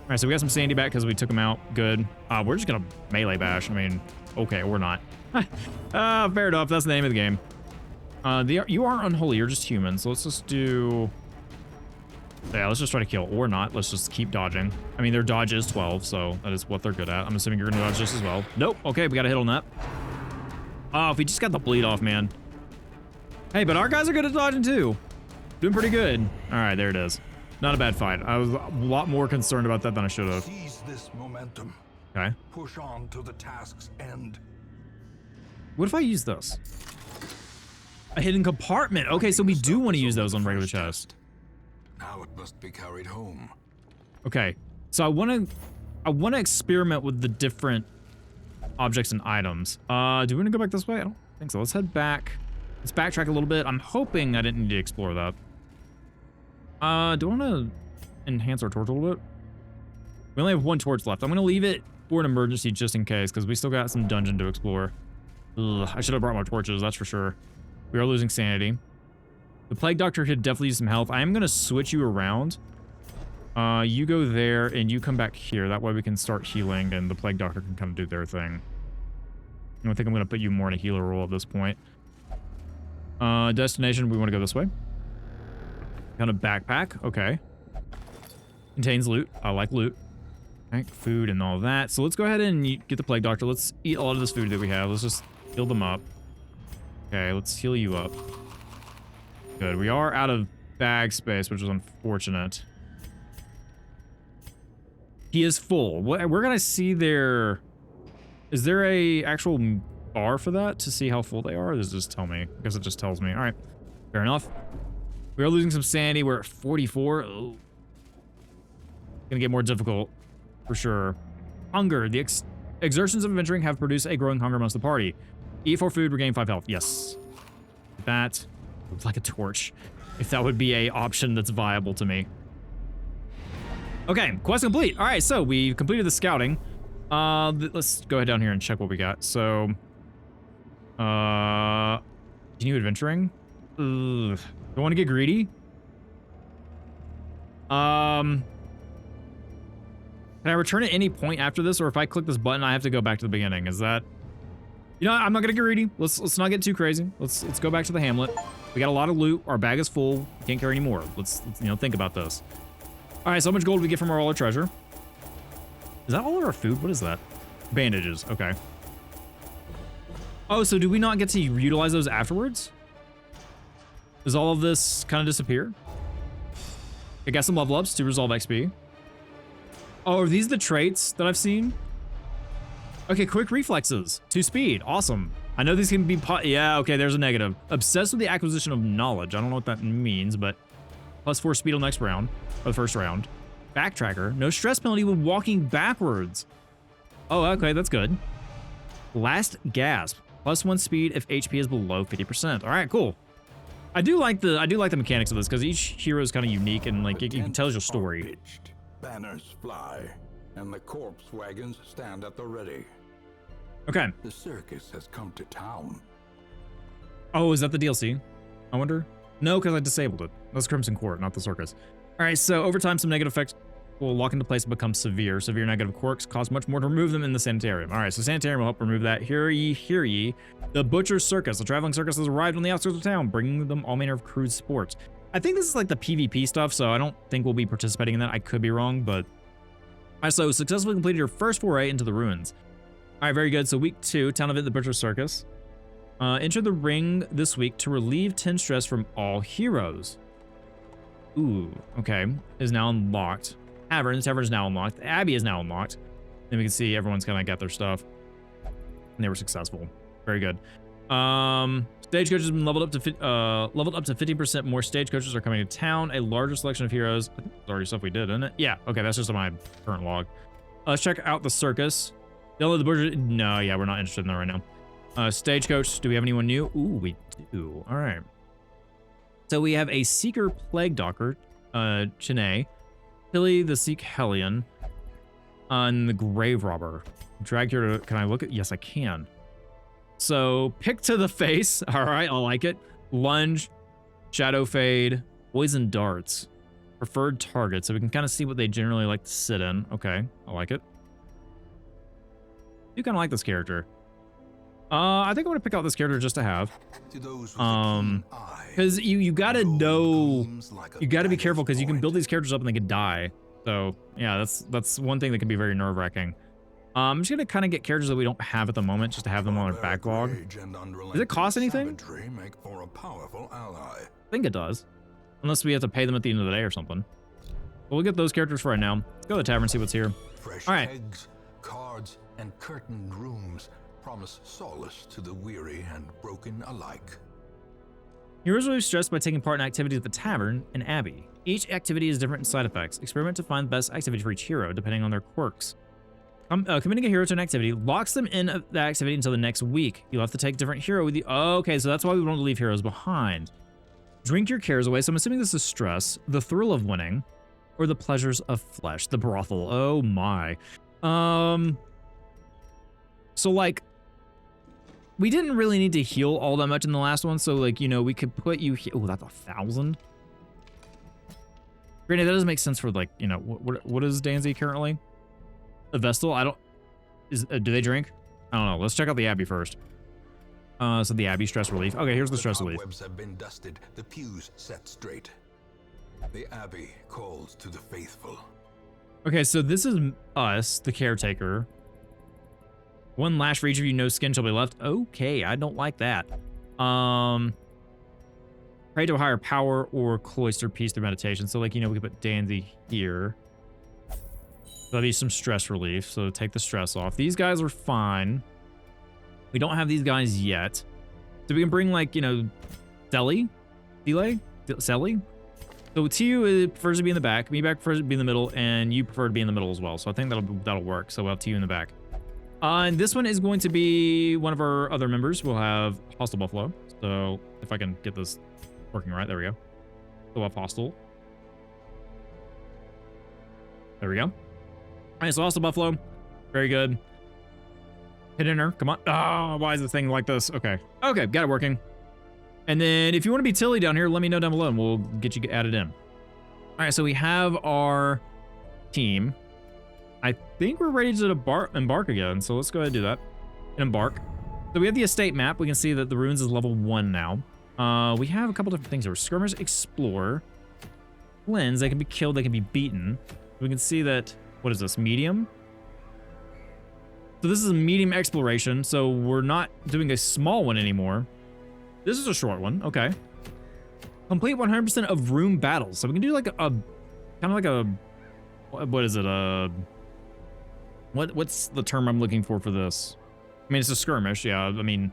All right, so we got some sanity back because we took him out. Good. We're just going to melee bash. I mean, okay, we're not. Fair enough. That's the name of the game. You are unholy. You're just human. So let's just do... Yeah, let's just try to kill. Or not. Let's just keep dodging. I mean, their dodge is 12, so that is what they're good at. I'm assuming you're going to dodge this as well. Nope. Okay, we got a hit on that. Oh, if we just got the bleed off, man. Hey, but our guys are good at dodging too. Doing pretty good. All right, there it is. Not a bad fight. I was a lot more concerned about that than I should have.
Seize this momentum.
Okay.
Push on to the task's end.
What if I use this? A hidden compartment. Okay, so we do want to use those on regular chests.
Now it must be carried home.
Okay, so I want to experiment with the different objects and items. Do we want to go back this way? I don't think so. Let's head back. Let's backtrack a little bit. I'm hoping I didn't need to explore that. Do I want to enhance our torch a little bit? We only have one torch left. I'm going to leave it for an emergency just in case, because we still got some dungeon to explore. Ugh, I should have brought more torches, that's for sure. We are losing sanity. The Plague Doctor could definitely use some health. I am going to switch you around. You go there, and you come back here. That way we can start healing, and the Plague Doctor can kind of do their thing. I think I'm going to put you more in a healer role at this point. Destination, we want to go this way. Kind of backpack. Okay. Contains loot. I like loot. Right, food and all that. So let's go ahead and get the Plague Doctor. Let's eat a lot of this food that we have. Let's just heal them up. Okay, let's heal you up. Good. We are out of bag space, which is unfortunate. He is full. What we're gonna see there. Is there a actual bar for that to see how full they are? Or does it just tell me? I guess it just tells me. All right. Fair enough. We are losing some sanity. We're at 44. Oh. Gonna get more difficult. For sure. Hunger. The exertions of adventuring have produced a growing hunger amongst the party. Eat 4 food, regain 5 health. Yes. That looks like a torch. If that would be a option that's viable to me. Okay, quest complete. All right, so we completed the scouting. Let's go ahead down here and check what we got. So, continue adventuring. Ugh. Do I want to get greedy? Can I return at any point after this, or if I click this button, I have to go back to the beginning? Is that... You know, I'm not gonna get greedy. Let's not get too crazy. Let's go back to the hamlet. We got a lot of loot. Our bag is full. We can't carry any more. Let's you know, think about this. All right, so how much gold do we get from all our treasure? Is that all of our food? What is that? Bandages. Okay. Oh, so do we not get to utilize those afterwards? Does all of this kind of disappear? I got some level ups to resolve XP. Oh, are these the traits that I've seen? Okay, quick reflexes. 2 speed. Awesome. I know these can be... Yeah, okay, there's a negative. Obsessed with the acquisition of knowledge. I don't know what that means, but... +4 speed on the next round. Or the first round. Backtracker. No stress penalty when walking backwards. Oh, okay, that's good. Last gasp. +1 speed if HP is below 50%. All right, cool. I do like the mechanics of this, because each hero is kind of unique, and like it tells your story.
Pitched, banners fly, and the corpse wagons stand at the ready.
Okay.
The circus has come to town.
Oh, is that the DLC? I wonder. No, because I disabled it. That's Crimson Court, not the circus. All right, so over time, some negative effects will lock into place and become severe. Severe negative quirks cost much more to remove them in the sanitarium. All right, so sanitarium will help remove that. Hear ye, hear ye. The Butcher's Circus. The traveling circus has arrived on the outskirts of town, bringing them all manner of crude sports. I think this is like the PvP stuff, so I don't think we'll be participating in that. I could be wrong, but... All right, so successfully completed your first foray into the ruins. All right, very good. So week 2, town event, the Butcher's Circus. Enter the ring this week to relieve 10 stress from all heroes. Ooh, okay. Is now unlocked. Tavern. The tavern is now unlocked. The Abbey is now unlocked. Then we can see everyone's kind of got their stuff. And they were successful. Very good. Stagecoach has been leveled up to 50% more stagecoaches are coming to town. A larger selection of heroes. I think that's already stuff we did, isn't it? Yeah, okay, that's just on my current log. Let's check out the circus. Download the Butcher. No, yeah, we're not interested in that right now. Stagecoach, do we have anyone new? Ooh, we do. All right. So we have a Seeker Plague Doctor, Chine, Hilly the Seek Hellion, and the Grave Robber. Drag here to, can I look at? Yes, I can. So pick to the face. All right, I like it. Lunge, Shadow Fade, Poison Darts, preferred target. So we can kind of see what they generally like to sit in. Okay, I like it. I do kind of like this character. I think I want to pick out this character just to have.
To those with a keen eye,
Because you gotta
gold
know,
gleams like a
you gotta be
dagger's
careful because you can build
point.
these characters up and they could die. So yeah, that's one thing that can be very nerve-wracking. I'm just gonna kind of get characters that we don't have at the moment, just to have them on our
Barbaric
backlog.
rage and
Does it cost anything?
savagery make for a powerful ally.
I think it does, unless we have to pay them at the end of the day or something. But we'll get those characters for right now. Let's go to the tavern, see what's here.
Fresh
All right.
eggs, cards, and curtained rooms promise solace to the weary and broken alike.
Heroes relieve stress by taking part in activities at the tavern and abbey. Each activity has different side effects. Experiment to find the best activity for each hero, depending on their quirks. Committing a hero to an activity locks them in the activity until the next week. You'll have to take a different hero with you. Okay, so that's why we want to leave heroes behind. Drink your cares away. So I'm assuming this is stress, the thrill of winning, or the pleasures of flesh, the brothel. Oh my. So like, we didn't really need to heal all that much in the last one. So like, you know, we could put you here. Oh, that's 1,000. Granted, that doesn't make sense for like, you know, what is Danzy currently? A Vestal? I don't, do they drink? I don't know. Let's check out the Abbey first. So the Abbey stress relief. Okay, here's the stress relief.
Cobwebs have been dusted, the pews set straight. The Abbey calls to the faithful.
Okay, so this is us, the Caretaker. One lash for each of you, no skin shall be left. Okay, I don't like that. Pray to a higher power or cloister peace through meditation. So like, you know, we could put Danzy here. That'll be some stress relief, so take the stress off. These guys are fine. We don't have these guys yet. So we can bring like, you know, Selly? So Tiu prefers to be in the back, me back prefers to be in the middle, and you prefer to be in the middle as well. So I think that'll work. So we'll have Tiu in the back. And this one is going to be one of our other members. We'll have Hostile Buffalo. So if I can get this working right, there we go. So we'll have Hostile. There we go. All right, so Hostile Buffalo. Very good. Hit in her. Come on. Ah, why is the thing like this? Okay. Okay, got it working. And then if you want to be Tilly down here, let me know down below and we'll get you added in. All right, so we have our team. I think we're ready to embark again. So let's go ahead and do that and embark. So we have the estate map. We can see that the ruins is level 1 now. We have a couple different things here. Skirmish, Explore, Cleanse. They can be killed. They can be beaten. We can see that, what is this, medium? So this is a medium exploration. So we're not doing a small one anymore. This is a short one. Okay. Complete 100% of room battles. So we can do like a kind of like a, what is it? What's the term I'm looking for this? I mean, it's a skirmish. Yeah. I mean,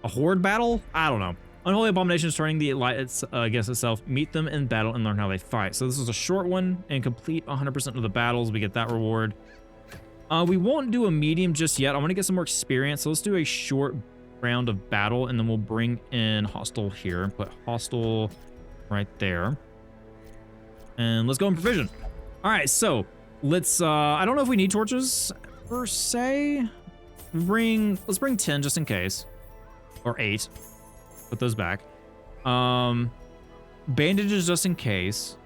a horde battle? I don't know. Unholy abominations turning the light against itself. Meet them in battle and learn how they fight. So this is a short one and complete 100% of the battles. We get that reward. We won't do a medium just yet. I want to get some more experience. So let's do a short round of battle and then we'll bring in Hostile here. Put Hostile right there. And let's go in provision. All right, so let's, I don't know if we need torches per se. Let's bring 10 just in case. Or 8. Put those back. Bandages just in case.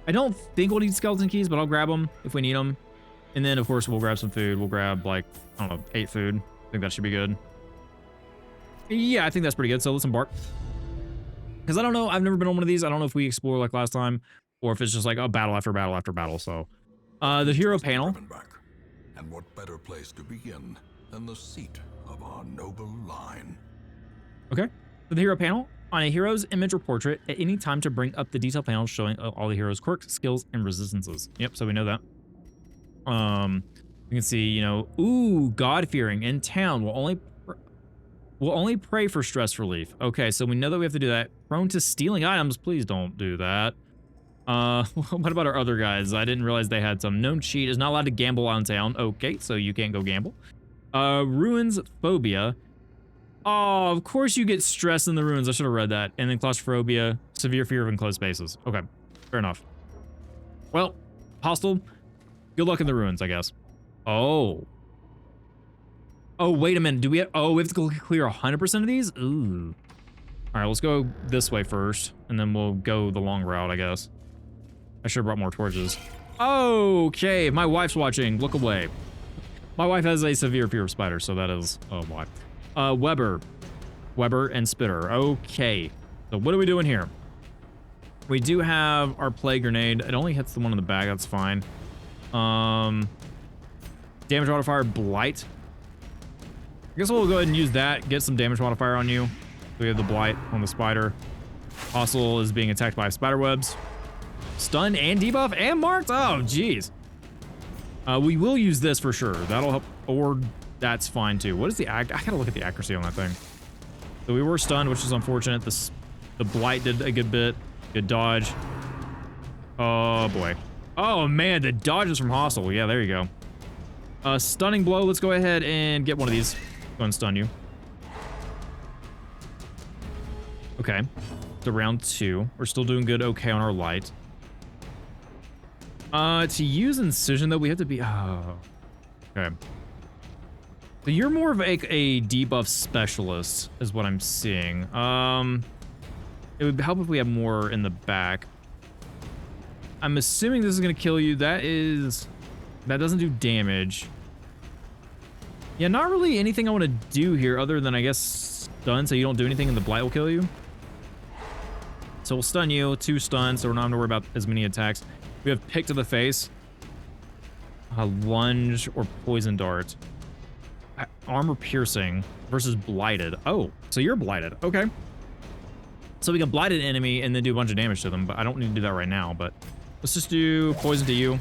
I don't think we'll need skeleton keys, but I'll grab them if we need them. And then, of course, we'll grab some food. We'll grab, like, I don't know, 8 food. I think that should be good. Yeah, I think that's pretty good. So let's embark. Because I don't know. I've never been on one of these. I don't know if we explore like last time or if it's just like a battle after battle after battle. So the hero panel.
And what better place to begin than the seat of our noble line?
Okay. So the hero panel. On a hero's image or portrait, at any time to bring up the detail panel showing all the hero's quirks, skills, and resistances. Yep, so we know that. You can see, you know, ooh, God-fearing in town will only pray for stress relief. Okay, so we know that we have to do that. Prone to stealing items, please don't do that. What about our other guys? I didn't realize they had some. Known cheat is not allowed to gamble on town. Okay, so you can't go gamble. Ruins phobia. Oh, of course you get stress in the ruins. I should have read that. And then claustrophobia, severe fear of enclosed spaces. Okay, fair enough. Well, Hostile, good luck in the ruins, I guess. Oh. Oh, wait a minute. Do we have, we have to go clear 100% of these? Ooh. All right, let's go this way first, and then we'll go the long route, I guess. I should have brought more torches. Okay, my wife's watching. Look away. My wife has a severe fear of spiders, so that is, oh boy. Weber and Spitter. Okay. So what are we doing here? We do have our plague grenade. It only hits the one in the back. That's fine. Damage modifier, blight. I guess we'll go ahead and use that. Get some damage modifier on you. We have the blight on the spider. Hostile is being attacked by spider webs. Stun and debuff and marked. Oh, jeez. We will use this for sure. That'll help. Or that's fine too. What is the I gotta look at the accuracy on that thing. So we were stunned, which is unfortunate. The blight did a good bit. Good dodge. Oh boy. Oh man, the dodges from hostile. Yeah, there you go. Stunning blow. Let's go ahead and get one of these. Go and stun you. Okay. To round 2. We're still doing good. Okay on our light. To use incision though, we have to be. Oh. Okay. So you're more of a debuff specialist, is what I'm seeing. It would help if we have more in the back. I'm assuming this is gonna kill you. That doesn't do damage. Yeah, not really anything I want to do here other than I guess stun, so you don't do anything and the blight will kill you. So we'll stun you, 2 stuns, so we're not having to worry about as many attacks. We have pick to the face, lunge, or poison dart. Armor piercing versus blighted. Oh, so you're blighted. Okay. So we can blight an enemy and then do a bunch of damage to them, but I don't need to do that right now, but let's just do poison to you.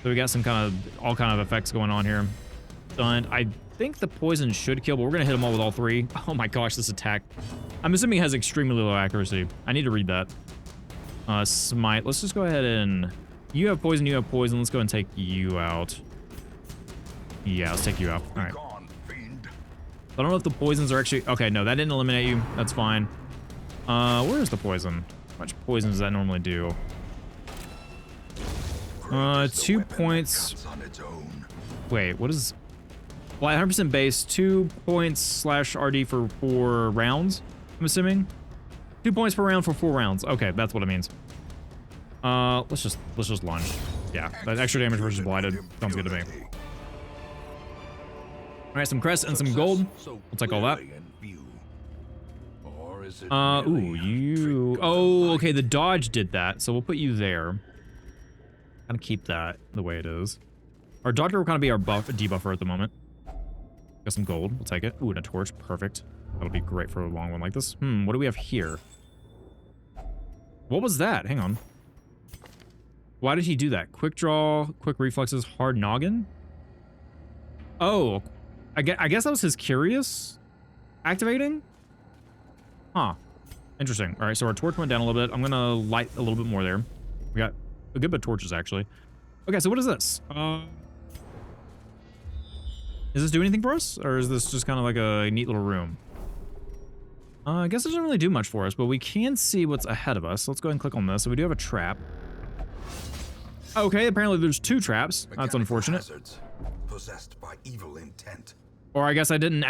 So we got some all kind of effects going on here. Stunned. I think the poison should kill, but we're gonna hit them all with all 3. Oh my gosh, this attack. I'm assuming it has extremely low accuracy. I need to read that. Smite. Let's just go ahead and... You have poison, you have poison. Let's go and take you out. Yeah, let's take you out. All right. I don't know if the poisons are actually... Okay, no, that didn't eliminate you. That's fine. Where is the poison? How much poison does that normally do? 2 points. Wait, what is... Well, 100% base, 2 points / RD for 4 rounds, I'm assuming. 2 points per round for 4 rounds. Okay, that's what it means. Let's just lunge. Yeah, that extra damage versus blighted sounds good to me. All right, some crest and some gold. We'll take all that. Ooh, you... Oh, okay, the dodge did that, so we'll put you there. Kind of keep that the way it is. Our doctor will kind of be our debuffer at the moment. Got some gold. We'll take it. Ooh, and a torch. Perfect. That'll be great for a long one like this. What do we have here? What was that? Hang on. Why did he do that? Quick draw, quick reflexes, hard noggin? Oh, I guess that was his curious activating? Huh. Interesting. All right, so our torch went down a little bit. I'm going to light a little bit more there. We got a good bit of torches, actually. Okay, so what is this? Does this do anything for us? Or is this just kind of like a neat little room? I guess it doesn't really do much for us, but we can see what's ahead of us. Let's go ahead and click on this. So we do have a trap. Okay, apparently there's 2 traps. That's unfortunate.
Possessed by evil intent.
Or I guess I didn't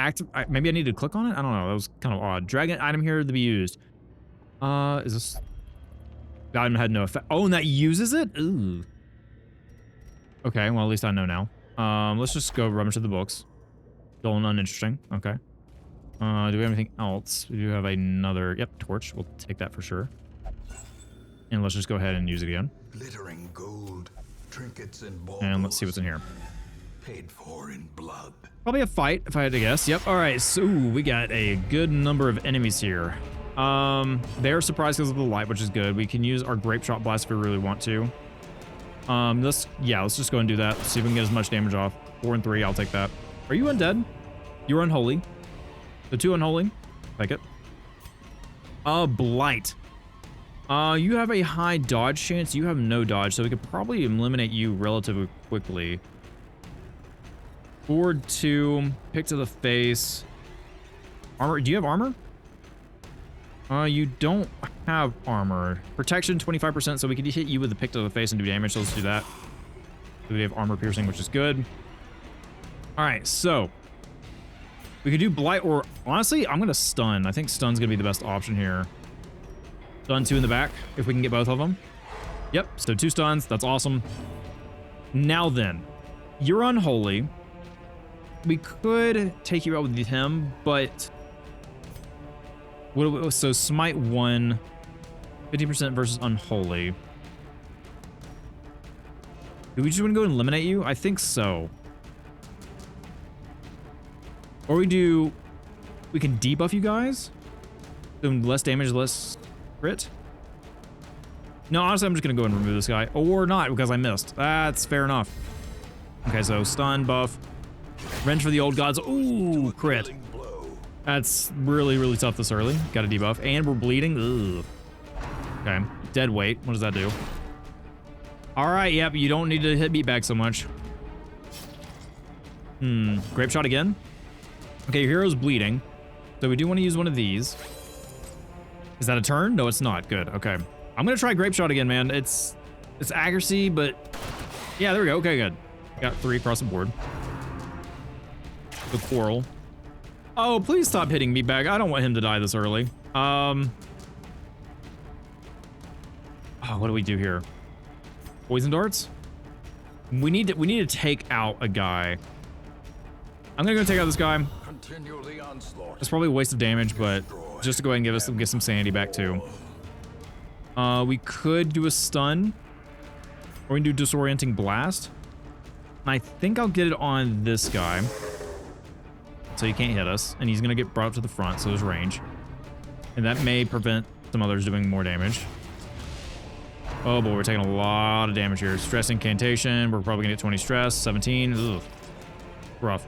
maybe I need to click on it? I don't know. That was kind of odd. Dragon item here to be used. Is this... The item had no effect. Oh, and that uses it? Ooh. Okay, well, at least I know now. Let's just go rummage through the books. Dull and uninteresting. Okay. Do we have anything else? We do have another... Yep, torch. We'll take that for sure. And let's just go ahead and use it again.
Glittering gold, trinkets and balls.
And let's see what's in here.
Paid for in blood.
Probably a fight, if I had to guess. Yep. All right. So we got a good number of enemies here. They're surprised because of the light, which is good. We can use our grape shot blast if we really want to. Let's just go and do that. See if we can get as much damage off. 4 and 3. I'll take that. Are you undead? You're unholy. The 2 unholy. Take it. Blight. You have a high dodge chance. You have no dodge, so we could probably eliminate you relatively quickly. Forward 2, pick to the face. Armor. Do you have armor? You don't have armor. Protection 25%, so we could hit you with the pick to the face and do damage. So let's do that. So we have armor piercing, which is good. All right, so we could do blight, or honestly, I'm gonna stun. I think stun's gonna be the best option here. Stun 2 in the back, if we can get both of them. Yep, so 2 stuns. That's awesome. Now then, you're unholy. we could take you out with him, but so smite 1, 50% versus unholy. Do we just want to go and eliminate you? I think so. Or we can debuff you guys. So less damage, less crit. No, honestly, I'm just gonna go and remove this guy, or not because I missed. That's fair enough. Okay, so stun buff, revenge for the old gods. Ooh, crit. That's really, really tough this early. Got a debuff, and we're bleeding. Ugh. Okay, dead weight. What does that do? All right, yep. You don't need to hit meatbag so much. Grape shot again. Okay, your hero's bleeding, so we do want to use one of these. Is that a turn? No, it's not. Good. Okay. I'm gonna try grape shot again, man. It's accuracy, but yeah, there we go. Okay, good. Got 3 across the board. The quarrel. Oh, please stop hitting me back. I don't want him to die this early. Oh, what do we do here? Poison darts? We need to take out a guy. I'm gonna go take out this guy. It's probably a waste of damage, but just to go ahead and get some sanity back too. We could do a stun, or we can do disorienting blast. And I think I'll get it on this guy, so he can't hit us, and he's gonna get brought up to the front, so there's range, and that may prevent some others doing more damage. Oh boy, we're taking a lot of damage here. Stress incantation. We're probably gonna get 20 stress. 17. Ugh. Rough.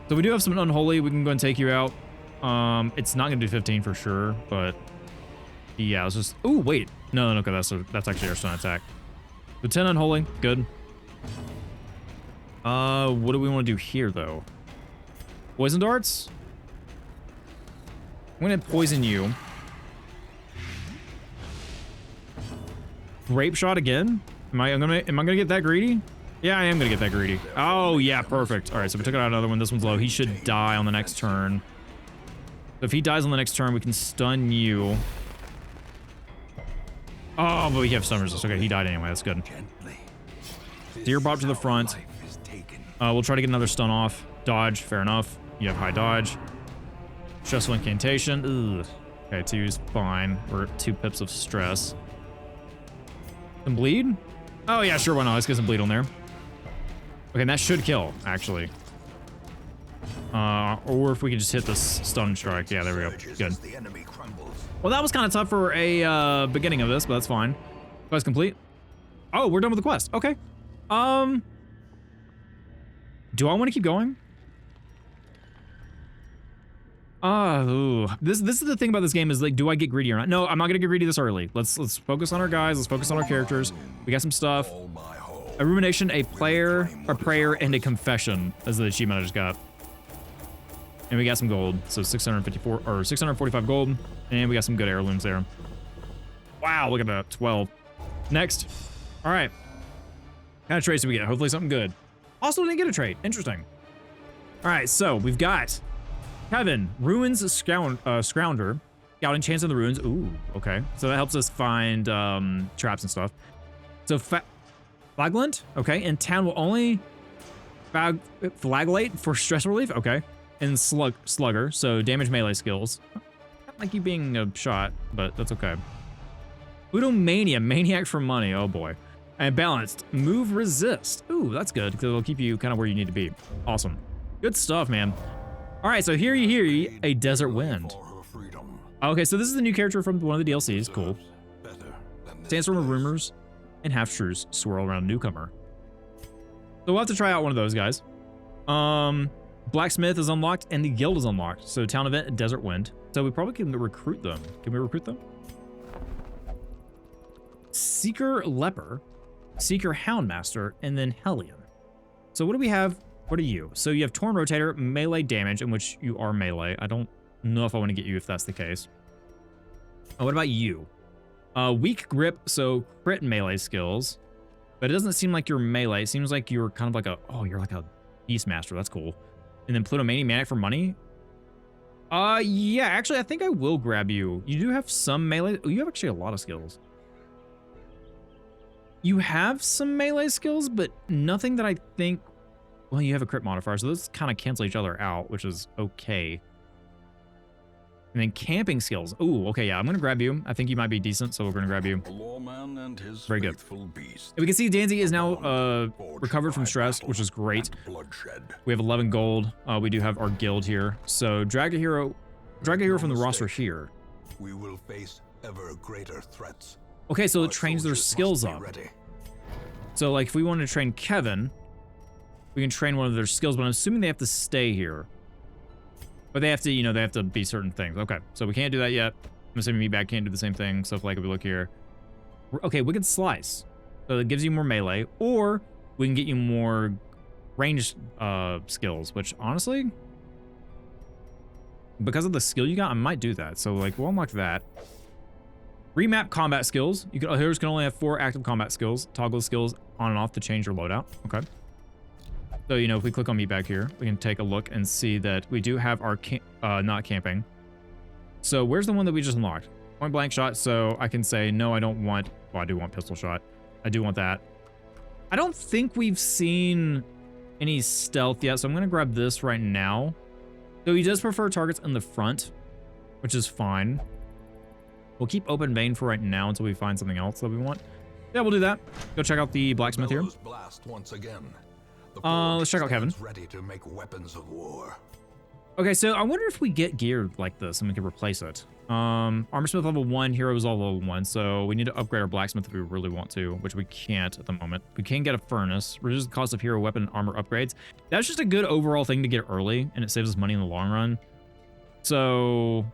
So we do have some unholy. We can go and take you out. It's not gonna do 15 for sure, but yeah, let's just. Oh wait, no, okay, that's actually our stun attack. So 10 unholy, good. What do we want to do here though? Poison darts. I'm gonna poison you. Grape shot again. Am I gonna get that greedy? Yeah, I am gonna get that greedy. Oh yeah, perfect. All right, so we took out another one. This one's low. He should die on the next turn. So if he dies on the next turn, we can stun you. Oh, but we have stun resist. Okay, he died anyway. That's good. Deer bob to the front. We'll try to get another stun off. Dodge, fair enough. You have high dodge. Stressful incantation. Ugh. Okay, 2's fine. We're at 2 pips of stress. Some bleed? Oh yeah, sure, why not? Let's get some bleed on there. Okay, and that should kill, actually. Or if we could just hit this stun strike. Yeah, there we go. Good. Well, that was kind of tough for a beginning of this, but that's fine. Quest complete. Oh, we're done with the quest. Okay. Do I want to keep going? This is the thing about this game is like, do I get greedy or not? No, I'm not gonna get greedy this early. Let's focus on our guys. Let's focus on our characters. We got some stuff. A rumination, a prayer, and a confession is the achievement I just got. And we got some gold, so 654 or 645 gold, and we got some good heirlooms there. Wow, look at that, 12. Next. All right. What kind of traits do we get? Hopefully something good. Also didn't get a trait. Interesting. All right, so we've got Kevin, Ruins Scrounger, scouting chance in the ruins. Ooh, okay. So that helps us find traps and stuff. So Flaglant, okay. And town will only flagellate for stress relief, okay. And Slugger, so damage melee skills. Not like you being a shot, but that's okay. Udomania, maniac for money, oh boy. And balanced, move resist. Ooh, that's good, because it'll keep you kind of where you need to be. Awesome. Good stuff, man. All right, so hear ye, a desert wind. Okay, so this is the new character from one of the DLCs. Cool. Sandstorm of rumors and half-truths swirl around a newcomer. So we'll have to try out one of those guys. Blacksmith is unlocked and the guild is unlocked. So town event and desert wind. So we probably can recruit them. Can we recruit them? Seeker leper, Seeker houndmaster, and then Hellion. So what do we have? What are you? So you have Torn Rotator, melee damage, in which you are melee. I don't know if I want to get you if that's the case. What about you? Weak grip, so crit melee skills. But it doesn't seem like you're melee. It seems like you're kind of like you're like a Beastmaster. That's cool. And then Plutomania, maniac for money. Yeah, actually, I think I will grab you. You do have some melee. Oh, you have actually a lot of skills. You have some melee skills, but nothing that I think Well, you have a crit modifier, so those kind of cancel each other out, which is okay. And then camping skills. Ooh, okay, yeah, I'm gonna grab you. I think you might be decent, so we're gonna grab you.
A lawman and his
Very good.
beast.
And we can see Danzy is now recovered from stress, which is great. We have 11 gold. We do have our guild here. So drag a hero from the roster here.
We will face ever greater threats.
Okay, so it trains their skills up. So like if we wanted to train Kevin, we can train one of their skills, but I'm assuming they have to stay here. But they have to, you know, they have to be certain things. Okay, so we can't do that yet. I'm assuming Meatbag can't do the same thing. So if like if we look here. Okay, Wicked Slice. So it gives you more melee, or we can get you more ranged skills, which honestly, because of the skill you got, I might do that. So like we'll unlock that. Remap combat skills. You can, heroes can only have 4 active combat skills. Toggle skills on and off to change your loadout. Okay. So, you know, if we click on Meatbag here, we can take a look and see that we do have our not camping. So where's the one that we just unlocked? Point blank shot. So I can say, no, I don't want, well, I do want pistol shot. I do want that. I don't think we've seen any stealth yet. So I'm going to grab this right now. So he does prefer targets in the front, which is fine. We'll keep open vein for right now until we find something else that we want. Yeah, we'll do that. Go check out the blacksmith here.
Blast once again.
Let's check out Kevin.
Ready to make weapons of war.
Okay, so I wonder if we get geared like this and we can replace it. Armorsmith level 1, heroes all level 1, so we need to upgrade our blacksmith if we really want to, which we can't at the moment. We can get a furnace, reduce the cost of hero weapon and armor upgrades. That's just a good overall thing to get early, and it saves us money in the long run. So,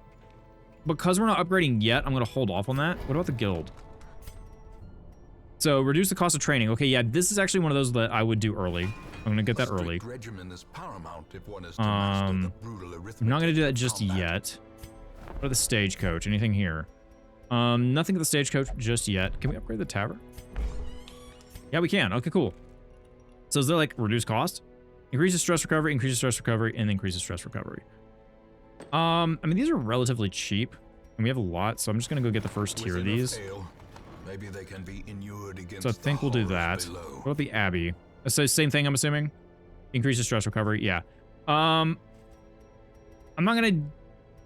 because we're not upgrading yet, I'm going to hold off on that. What about the guild? So, reduce the cost of training. Okay, yeah, this is actually one of those that I would do early. I'm gonna get that early. I'm not gonna do that just yet. What are the stagecoach? Anything here? Nothing at the stagecoach just yet. Can we upgrade the tavern? Yeah, we can. Okay, cool. So is there like reduce cost? Increases stress recovery, and increases stress recovery. I mean, these are relatively cheap, and we have a lot, so I'm just gonna go get the first tier of these.
Maybe they can be inured against.
So I think we'll do that. What about the Abbey? So same thing, I'm assuming. Increases stress recovery, yeah. I'm not gonna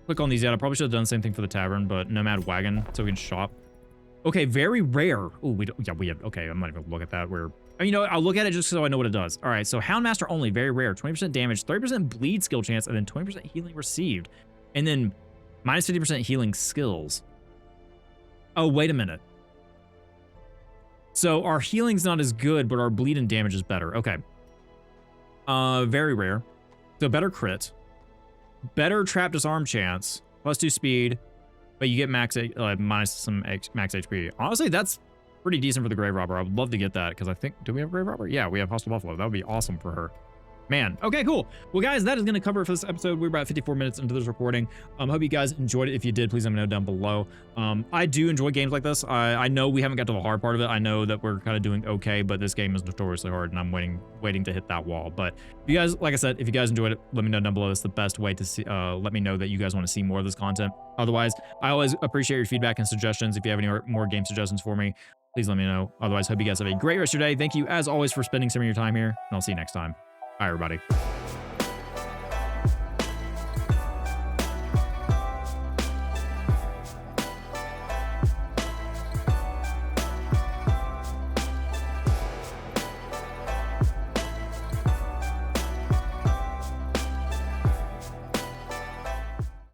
click on these yet. I probably should have done the same thing for the tavern, but Nomad Wagon, so we can shop. Okay, very rare. Oh, we don't, yeah, we have, okay, I'm not even gonna look at that. You know, I'll look at it just so I know what it does. All right, so Houndmaster only, very rare. 20% damage, 30% bleed skill chance, and then 20% healing received. And then minus 50% healing skills. Oh, wait a minute. So our healing's not as good, but our bleed and damage is better. Okay. Very rare. So better crit. Better trap disarm chance. +2 speed. But you get max minus some max HP. Honestly, that's pretty decent for the Grave Robber. I would love to get that because I think, do we have Grave Robber? Yeah, we have Hostile Buffalo. That would be awesome for her. Man. Okay, cool. Well, guys, that is going to cover it for this episode. We're about 54 minutes into this recording. Hope you guys enjoyed it. If you did, please let me know down below. I do enjoy games like this. I know we haven't got to the hard part of it. I know that we're kind of doing okay, but this game is notoriously hard, and I'm waiting to hit that wall. But if you guys, like I said, if you guys enjoyed it, let me know down below. It's the best way to see, let me know that you guys want to see more of this content. Otherwise, I always appreciate your feedback and suggestions. If you have any more game suggestions for me, please let me know. Otherwise, hope you guys have a great rest of your day. Thank you, as always, for spending some of your time here, and I'll see you next time. Bye, everybody.